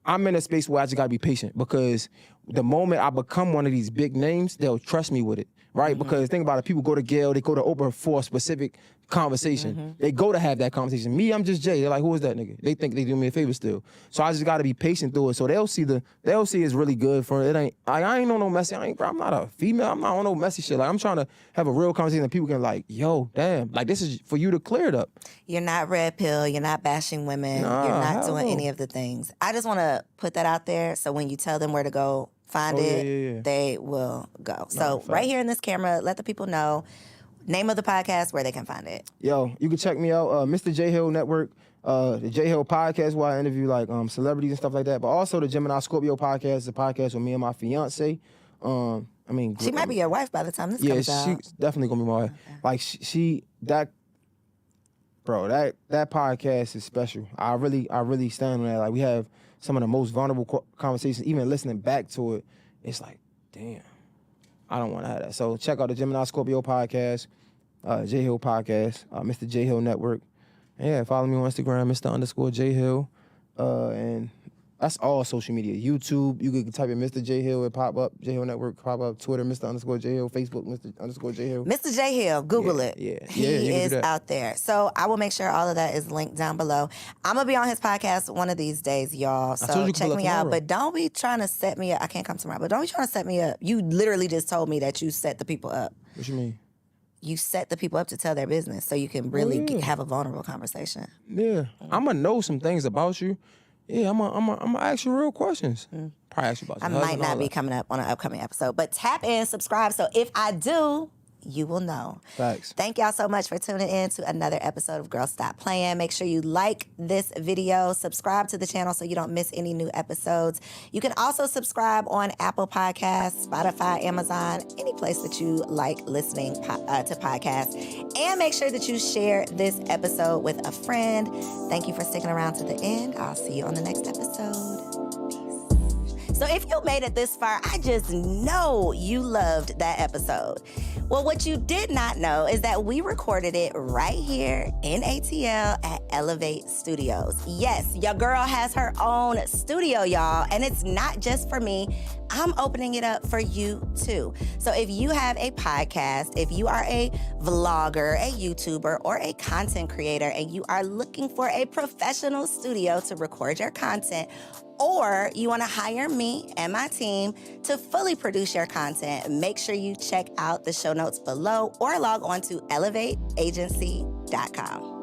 I'm in a space where I just gotta be patient because the moment I become one of these big names, they'll trust me with it, right? Because think about it, people go to Gail, they go to Oprah for a specific conversation. They go to have that conversation. Me, I'm just Jay. They're like, who is that nigga? They think they do me a favor still. So I just gotta be patient through it. So they'll see it's really good for it. Ain't I ain't on no messy. I'm not a female. I'm not on no messy shit. Like I'm trying to have a real conversation that people can like, yo, damn, like this is for you to clear it up. You're not red pill. You're not bashing women. You're not doing any of the things. I just want to put that out there so when you tell them where to go find it, they will go. So right here in this camera, let the people know name of the podcast, where they can find it. Yo, you can check me out, Mr. J Hill Network, the J Hill podcast, where I interview like celebrities and stuff like that. But also the Gemini Scorpio podcast, the podcast with me and my fiance. And I mean, She might be your wife by the time this yeah, comes out. she's definitely gonna be my wife. Like that podcast is special. I really stand on that. Like we have some of the most vulnerable conversations. Even listening back to it, it's like, damn, I don't want to have that. So check out the Gemini Scorpio podcast, J Hill podcast, Mr. J Hill Network. And yeah, follow me on Instagram, Mr._J Hill, and that's all social media. YouTube, you can type in Mr. J Hill, it pop up. J Hill Network pop up. Twitter, Mr._J Hill. Facebook, Mr._J Hill. Mr. J Hill, Google it. Yeah, He you can is do that. out there. So I will make sure all of that is linked down below. I'm going to be on his podcast one of these days, y'all. told So you check to me pull up out. tomorrow. But don't be trying to set me up. I can't come tomorrow, but don't be trying to set me up. You literally just told me that you set the people up. What you mean? You set the people up to tell their business so you can really yeah. have a vulnerable conversation. Yeah, I'm gonna know some things about you. Yeah, I'm gonna ask you real questions. Probably ask you about I your might husband, not all be that. coming up on an upcoming episode, but tap in, subscribe. So if I do, you will know. Facts. Thank y'all so much for tuning in to another episode of Girl Stop Playin. Make sure you like this video, subscribe to the channel so you don't miss any new episodes. You can also subscribe on Apple Podcasts, Spotify, Amazon, any place that you like listening to podcasts. And make sure that you share this episode with a friend. Thank you for sticking around to the end. I'll see you on the next episode. So if you made it this far, I just know you loved that episode. Well, what you did not know is that we recorded it right here in ATL at Elevate Studios. Yes, your girl has her own studio, y'all, and it's not just for me. I'm opening it up for you too. So if you have a podcast, if you are a vlogger, a YouTuber, or a content creator, and you are looking for a professional studio to record your content, or you want to hire me and my team to fully produce your content, make sure you check out the show notes below or log on to elevateagency.com.